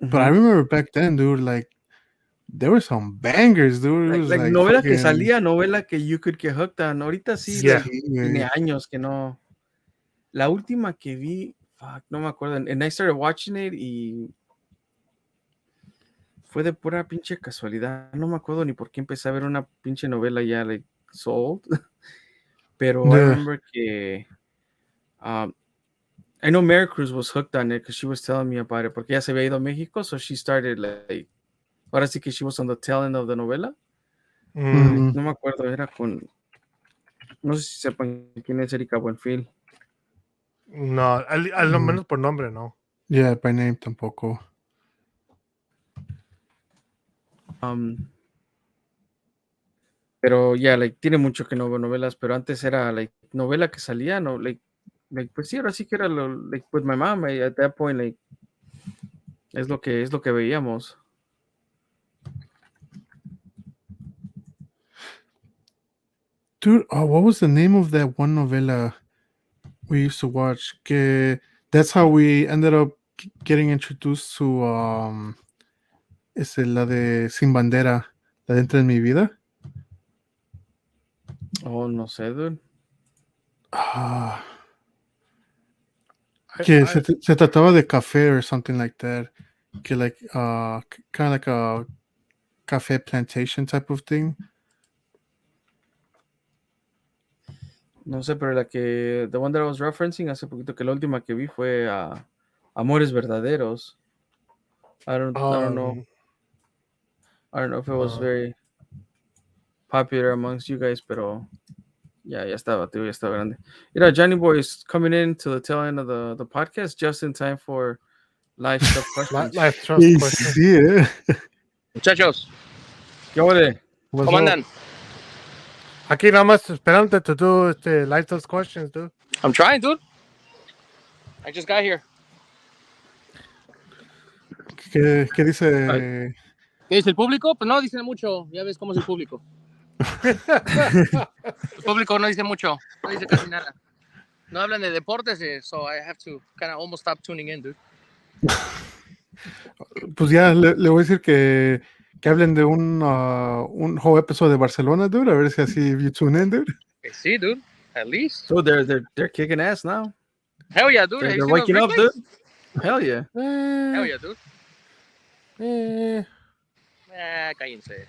But I remember back then, dude, like, there were some bangers, dude. It was like like novela que fucking, salía, novela que you could get hooked on. Ahorita sí, Yeah. like, sí, tiene güey. años que no. La última que vi, fuck, no me acuerdo. And I started watching it y fue de pura pinche casualidad. No me acuerdo ni por qué empecé a ver una pinche novela ya, like, so old. Pero I Yeah. remember que I know Mary Cruz was hooked on it because she was telling me about it, porque ella se había ido a México, so she started like, ahora sí que she was on the tail end of the novela. Mhm. No me acuerdo, era con, no sé si sepan quién es Erika Buenfil. No, al menos por nombre, no. Yeah, by name tampoco. Pero ya, like, tiene mucho que no veo novelas, pero antes era, like, novela que salía, no, like, pues sí, ahora sí que era, like, with my mom, at that point, like, es lo que veíamos. Dude, what was the name of that one novela we used to watch? That's how we ended up getting introduced to la de Sin Bandera, la de Entra en mi vida. Oh, no sé, dude. Que se trataba de café or something like that. Que like kind of like a cafe plantation type of thing. No sé, pero the one that I was referencing hace poquito, que la última que vi fue Amores Verdaderos. I don't know. I don't know if it was very popular amongst you guys, pero ya estaba, tío, ya estaba grande. You know, Johnny Boy is coming in to the tail end of the podcast just in time for live stuff questions. Live trust questions. Sí, Muchachos, ¿Qué ole? ¿cómo andan? Aquí nada más esperándote to do live trust questions, dude. I'm trying, dude. I just got here. ¿Qué dice? ¿Qué dice el público? Pues no dicen mucho. Ya ves cómo es el público. El público no dice mucho. No dice casi nada. No hablan de deportes, so I have to kind of almost stop tuning in, dude. Pues ya le voy a decir que hablen de un whole episodio de Barcelona, dude. A ver si así you tune in, dude. Sí, dude. At least. So they're kicking ass now. Hell yeah, dude. They're waking up, dude. Hell yeah. Hell yeah, dude. Cállense.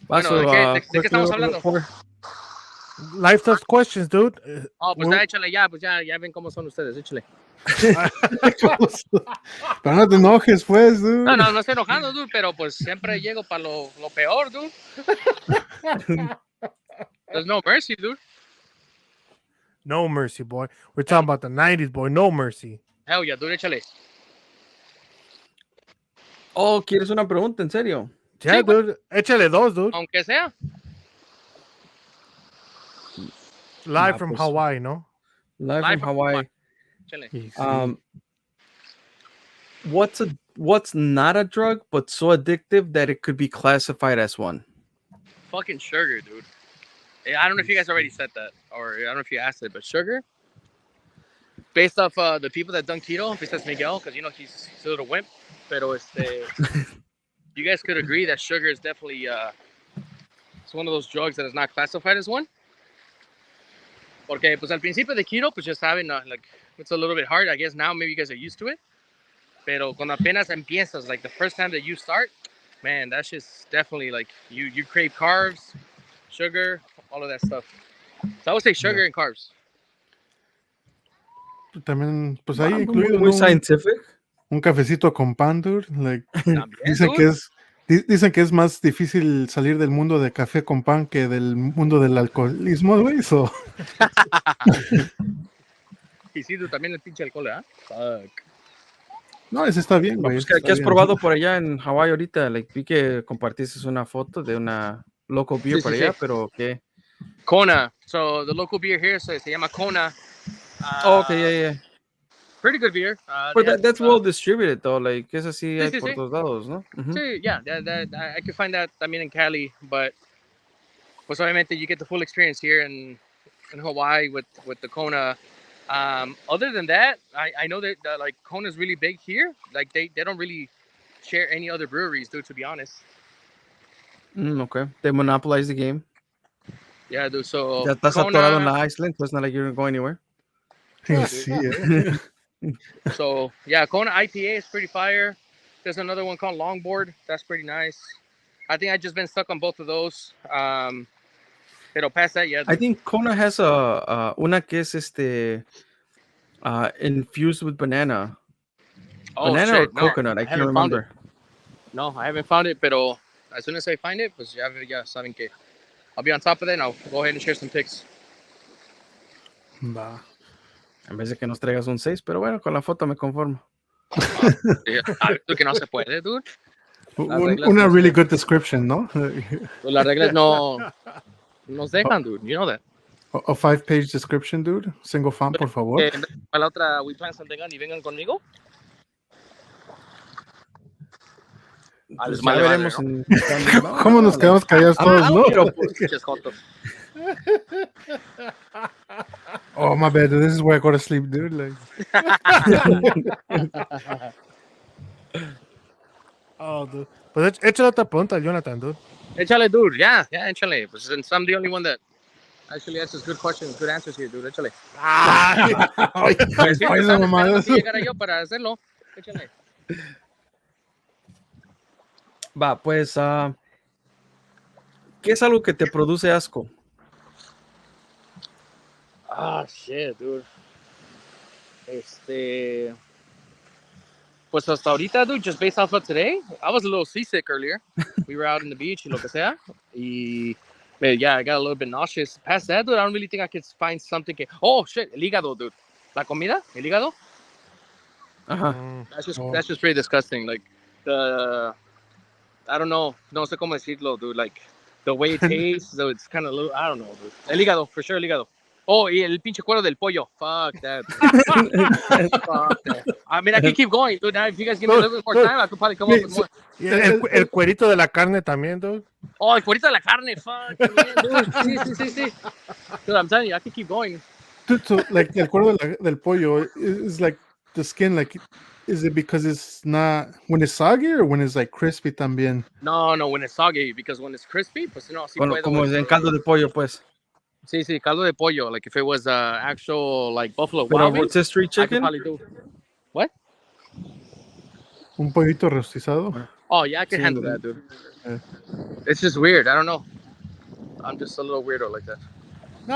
Paso, Bueno, ¿de qué estamos hablando? Live trust questions, dude. Oh, pues ya échale ya. Pues ya ven cómo son ustedes. Échale. Pero no te enojes, pues, dude. No estoy enojando, dude. Pero pues siempre llego para lo peor, dude. There's no mercy, dude. No mercy, boy. We're talking about the 90s, boy. No mercy. Hell yeah, dude, échale. Oh, ¿quieres una pregunta? ¿En serio? Yeah, Sí, güey. dude. Échale dos, dude. Aunque sea. Live Va, from pues. Hawaii, no? Live from Hawaii. Échale. Y sí. What's not a drug but so addictive that it could be classified as one? Fucking sugar, dude. I don't know if you guys already said that, or I don't know if you asked it, but sugar. Based off the people that done keto, besides Miguel, because you know he's a little wimp. Pero you guys could agree that sugar is definitely it's one of those drugs that is not classified as one. Porque pues al principio de keto, pues just having like it's a little bit hard. I guess now maybe you guys are used to it. Pero cuando apenas empiezas, like the first time that you start, man, that's just definitely like you crave carbs, sugar, all of that stuff. So I would say sugar and carbs. También, pues ahí Muy, incluido, muy ¿no? scientific. Un cafecito con pan, dude. Like, También, dicen dude. dicen que es más difícil salir del mundo de café con pan que del mundo del alcoholismo, güey. So, Y sí, tú también el pinche alcohol, ¿eh? Fuck. no, ese está bien, No, güey. pues, ese está ¿qué has bien. probado por allá en Hawái ahorita? Like, vi que compartiste una foto de una local beer Sí, por sí, allá, sí. pero ¿qué? Kona. So the local beer here se llama Kona. Oh, okay, yeah. Pretty good beer. But They have, that's well distributed, though. Like, es así sí, hay sí, por sí. todos lados, ¿no? Ujú. Sí, yeah, I could find that también in Cali, but pues obviamente you get the full experience here in Hawaii with the Kona. Other than that, I know that like Kona is really big here. Like they don't really share any other breweries, dude. To be honest, Okay. They monopolize the game. yeah, dude. So Ya estás atorado en Kona, la Iceland, so it's not like you're going anywhere. yeah, Sí, dude. So yeah, Kona IPA is pretty fire. There's another one called Longboard. That's pretty nice. I think I just been stuck on both of those. Pero past that, yeah. I Dude. think Kona has una que es infused with banana. Oh Banana or shit, no, coconut, I I can't haven't found it. remember. No, I haven't found it. Pero as soon as I find it, pues ya saben que I'll be on top of it and I'll go ahead and share some pics. va. En vez de que nos traigas un 6, pero bueno, con la foto me conformo. Tú que no se puede, dude. Una really good description, ¿no? Las reglas no nos dejan, dude. You know that. A 5-page description, dude. Single font, por favor. Para la otra, we plan something y vengan conmigo. Pues ya veremos en... ¿Cómo nos quedamos callados todos, no? Pero, pues, Pinches jotos. Oh, my bad. This is where I go to sleep, dude. Like, Oh, dude. Pues échale otra pregunta, Jonathan, dude. Échale, dude. Yeah, échale. Pues since I'm the only one that actually answers good questions, good answers here, dude. Échale. ay, Sí, ay, esa mamada. así llegara yo para hacerlo. Échale. va, pues, ¿qué es algo que te produce asco? Ah, shit, dude. Pues hasta ahorita, dude, just based off of today, I was a little seasick earlier. We were out in the beach y lo que sea. Y, yeah, I got a little bit nauseous. Past that, dude, I don't really think I could find something que... Oh, shit, el hígado, dude. La comida, el hígado. Ajá. That's just pretty disgusting. Like, I don't know. No sé cómo decirlo, dude. Like, the way it tastes, so it's kind of little... I don't know, dude. El hígado, for sure, el hígado. Oh, y el pinche cuero del pollo. Fuck that. Fuck that. I mean, I can keep going, dude. Now, if you guys give me a little bit more time, I could probably come up with more. Y el cuerito de la carne también, dude. Oh, el cuerito de la carne. Fuck, también, dude. Sí. Dude, I'm telling you, I can keep going. Dude, so, like, el cuero del pollo is like the skin, like, is it because it's not, when it's soggy or when it's like crispy también? No, when it's soggy, because when it's crispy, pues no, sí Bueno, puedo. como en caldo de pollo, pues. Sí, caldo de pollo. Like, if it was actual, like, buffalo Pero wild wings, rotisserie I could chicken? probably do. What? Un pollito rostizado. Oh, yeah, I can Sí, handle dude. that, dude. Yeah. It's just weird. I don't know. I'm just a little weirdo like that. No.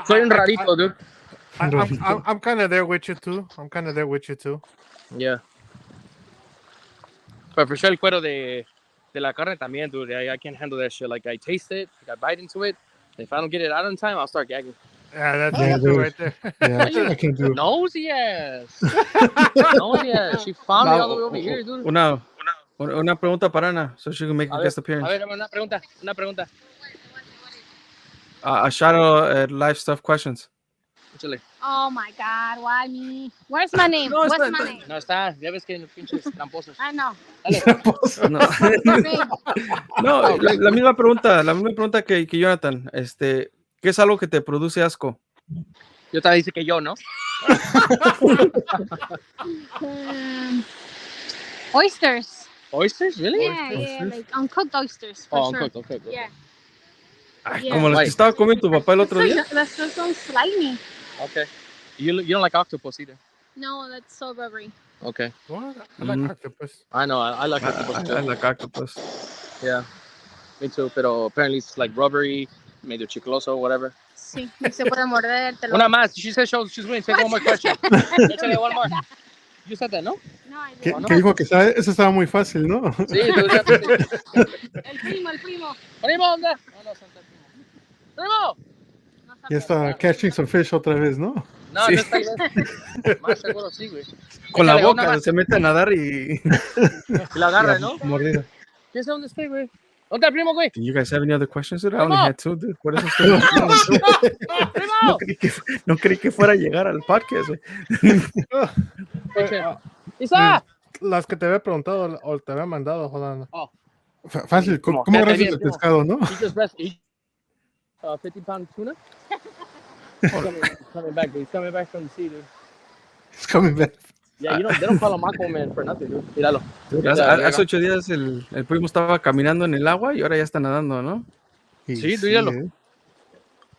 Soy un rarito, dude. I'm kind of there with you too. Yeah. But for sure, el cuero de la carne también, dude. I can't handle that shit. Like, I taste it, I bite into it. If I don't get it out in time, I'll start gagging. Yeah, that's Yeah, it dude. right there. Yeah, I can do. Nosy ass. Nosy ass. She found me all the way over here, dude. Una pregunta para Ana, so she can make a guest appearance. A ver, una pregunta. A shout out at live stuff questions. Échale. Oh my God, why me? Where's my name? No, What's está- my está- name? No está, ya ves que pinches tramposos. I know. No, Me. no la misma pregunta que Jonathan. ¿Qué es algo que te produce asco? Yo te dice que yo, ¿no? Oysters. Oysters, really? Yeah, like uncooked oysters. For Oh, sure. okay. Yeah. Ay, Yeah. como las que estaba comiendo tu papá el otro día. That's so slimy. Okay. You don't like octopus either. No, that's so rubbery. Okay. What? I like octopus. I know. I like octopus too. I like octopus. Yeah. Me too. Pero apparently it's like rubbery, medio chicloso, whatever. Sí, y se puede morder. Te lo... Una más. She said she's winning. Take one more question. Échale one more. You said that, no? No, I ¿Qué, didn't. qué dijo que sabe? Eso estaba muy fácil, ¿no? Sí, dude. El primo. Primo, ¿dónde? No, Santa Primo. No Ya sabe. está catching some fish otra vez, ¿no? No, Sí. no está bien. Más seguro sí, güey. Con la Échale una boca más. se mete a nadar y Y la agarra, ¿no? mordida. ¿Quién sabe dónde estoy, güey? ¿Dónde está, primo, güey? Do you guys have any other questions? Dude? I Primo. only had two, dude. Por eso estoy ¡Primo! no creí que fuera a llegar al podcast, güey. ¡Isa! Las que te había preguntado o te había mandado, joder. Fácil, ¿cómo Ya te agarras vi, el primo. pescado, no? He just pressed 50-pound tuna. Coming back, dude. He's coming back from the sea, dude. It's coming back. Yeah, they don't call him Aquaman for nothing, dude. Míralo. Dude, Ya, hace 8 días el primo estaba caminando en el agua y ahora ya está nadando, ¿no? Y Sí, tú míralo. ¿eh?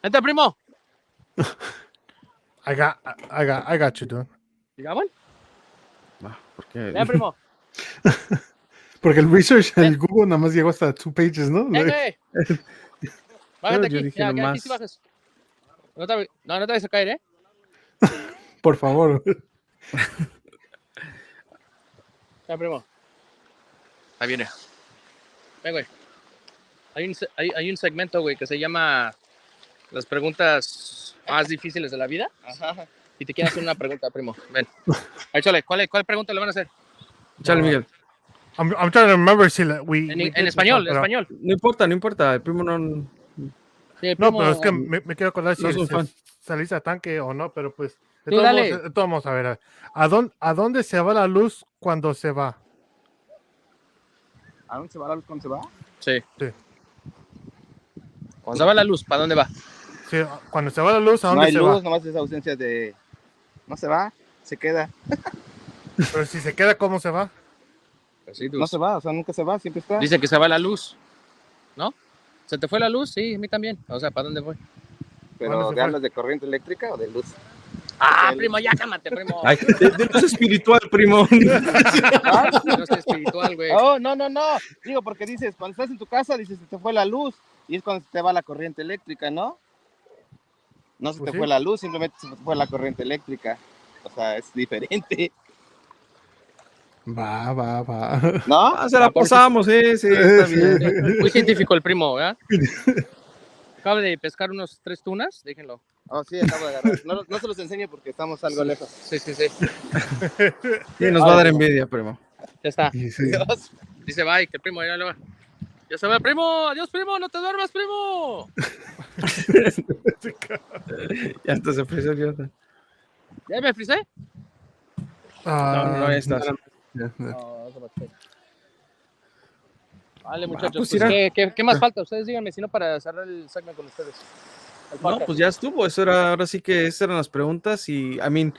Vente, primo. I got you, dude. You got one? Ah, porque Ven, primo. Porque el research en el Google nada más llegó hasta 2 pages, ¿no? Ven, güey. Bájate Yo aquí. dije Ya, aquí nomás. sí bajas. No te vayas a caer, ¿eh? Por favor. Ven, primo. Ahí viene. Ven, güey. Hay un segmento, güey, que se llama las preguntas más difíciles de la vida. Ajá. Y te quiero hacer una pregunta, primo. Ven. Échale, ¿cuál pregunta le van a hacer? Chale, Miguel. I'm trying to remember si we En did español, this en one, pero- español. No importa. El primo no. Sí, el No, primo, pero es que me quiero acordar si No soy fan. saliste a tanque o no, pero pues. De Sí, todos dale. modos, de todos modos, a ver. ¿A dónde se va la luz cuando se va? ¿A dónde se va la luz cuando se va? Sí. Sí. Cuando se va la luz, ¿para dónde va? Sí, cuando se va la luz, ¿a No dónde hay se luz, va? nomás es ausencia de... No se va, se queda. Pero si se queda, ¿cómo se va? Pues sí, tú. No se va, o sea, nunca se va, siempre está. Dice que se va la luz, ¿no? ¿Se te fue la luz? Sí, a mí también. O sea, ¿para dónde fue? Pero ¿Dónde se ¿te fue? hablas de corriente eléctrica o de luz? Ah, primo, ya cálmate, primo. Ay, de luz espiritual, primo. No es espiritual, güey. Oh, no. Digo, porque dices, cuando estás en tu casa, dices, se te fue la luz. Y es cuando se te va la corriente eléctrica, ¿no? No se Pues te sí. fue la luz, simplemente se te fue la corriente eléctrica. O sea, es diferente, Va. ¿no? Ah, se la posamos, sí, está bien. Muy científico el primo, ¿verdad? Acaba de pescar unos 3 tunas, déjenlo. Oh, sí, acabo de agarrar. No se los enseño porque estamos algo lejos. Sí. Sí, nos va a dar envidia, primo. Ya está. Y sí. Dios. Dice bye, que el primo ya le va. Ya se va, primo. Adiós, primo. No te duermas, primo. Ya hasta se ofreció Jonathan. ¿Ya me frisé? No, ya estás. Vale, muchachos. pues Pues, mira. ¿qué más falta? Ustedes díganme, si no, para cerrar el segmento con ustedes. El No, podcast. pues ya estuvo. Ahora sí que esas eran las preguntas. Y, I mean,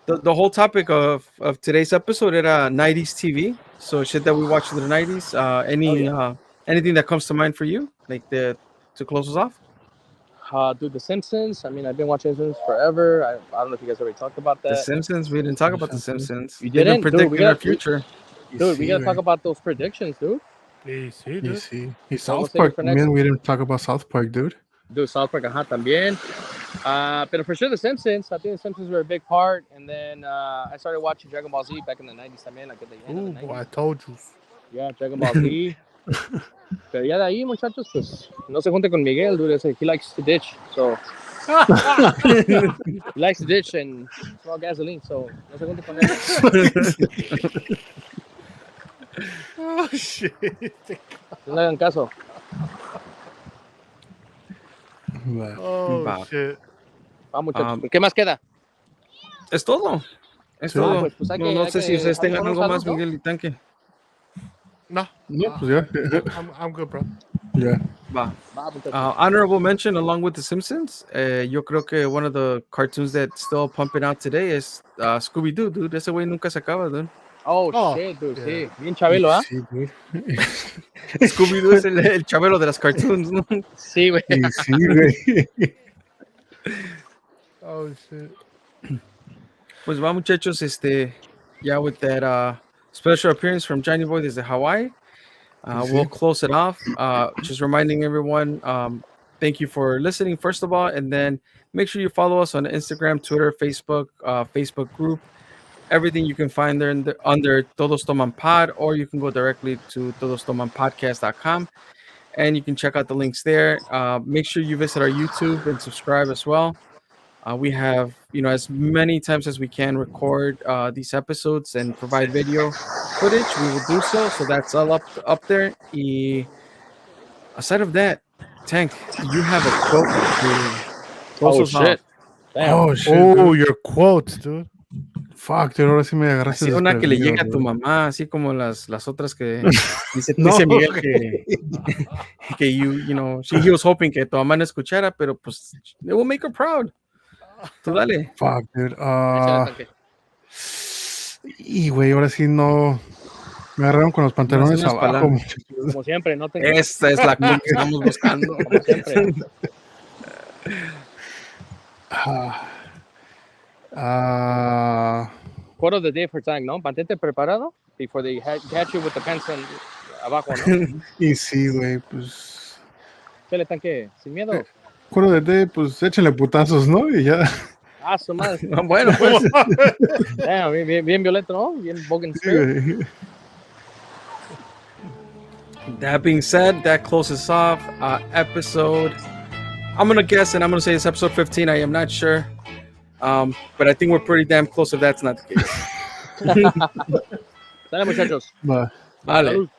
the whole topic of today's episode era 90s TV. So shit that we watched in the 90s. Anything that comes to mind for you? Like to close us off? Dude, The Simpsons. I mean, I've been watching The Simpsons forever. I don't know if you guys already talked about The that. Simpsons. We didn't talk about The Simpsons. You They've been didn't? Dude, we predicting our gotta- future. Dude, we Sí, gotta talk güey. about those predictions, dude. Sí, Y dude. sí. Y Vamos South a ir Park for next. también. We didn't talk about South Park, dude. Dude, South Park, también. But for sure, The Simpsons. I think The Simpsons were a big part. And then I started watching Dragon Ball Z back in the 90s también, like at the end Ooh, of the 90s. boy, I told you. Yeah, Dragon Ball Z. Pero ya de ahí, muchachos, pues no se junte con Miguel, dude. He likes to ditch. So He likes to ditch and smell gasoline, so no se junte con él. Oh shit. No le hagan caso. Va. Oh Va. shit. Vamos, muchachos. Um, ¿Qué más queda? Es todo. Es Sí. todo. Pues hay no, que- no hay sé que si ustedes salir tengan por un algo más, salud, ¿no? Miguel y Tanque. No, No, pues ya. I'm good, bro. Ya. Va. Va, muchachos. Honorable mention along with The Simpsons. Yo creo que one of the cartoons that's still pumping out today is Scooby-Doo, dude. Ese güey nunca se acaba, dude. Oh, Oh, shit, dude. yeah. Sí. Bien chabelo, ¿ah? Sí, güey. Scooby-Doo es el chabelo de las cartoons, ¿no? Sí, güey. Y sí, güey. Oh shit. Pues va, muchachos, yeah, with that special appearance from Johnny Boy desde Hawaii, we'll close it off. Just reminding everyone, thank you for listening, first of all, and then make sure you follow us on Instagram, Twitter, Facebook, Facebook group, everything you can find there under Todos Toman Pod, or you can go directly to todostomanpodcast.com, and you can check out the links there. Make sure you visit our YouTube and subscribe as well. We have, as many times as we can record these episodes and provide video footage, we will do so. So that's all up there. Y aside of that, Tank, you have a quote to close Oh, us shit. off. Damn. Oh, shit. Oh, Dude. your quotes, dude. Fuck, dude, ahora sí me agarraste. Así una que le desprevenido, llegue a tu dude. mamá, así como las otras que dice, No, dice Miguel güey. que he was hoping que tu mamá no escuchara, pero pues it will make her proud. Tú dale. Fuck, dude. Échale, Tanque. Y güey, ahora sí no. Me agarraron con los pantalones unas abajo, palabras. muchachos. Como siempre, no te... Esta es la que estamos buscando. Como siempre. Quote of the day for Tank, ¿no? Mantente preparado before they catch you with the pants abajo, ¿no? Y sí, güey, pues. Échale, Tanque. Sin miedo. Bueno, de pues échenle putazos, ¿no? Y ya. Ah, su madre. Bueno, pues. Damn, bien violento, ¿no? Bien Bogan Sí, Spirit. güey. That being said, that closes off episode. I'm gonna guess, and I'm gonna say it's episode 15. I am not sure, but I think we're pretty damn close if that's not the case. Dale, muchachos. Va. Vale. Salud.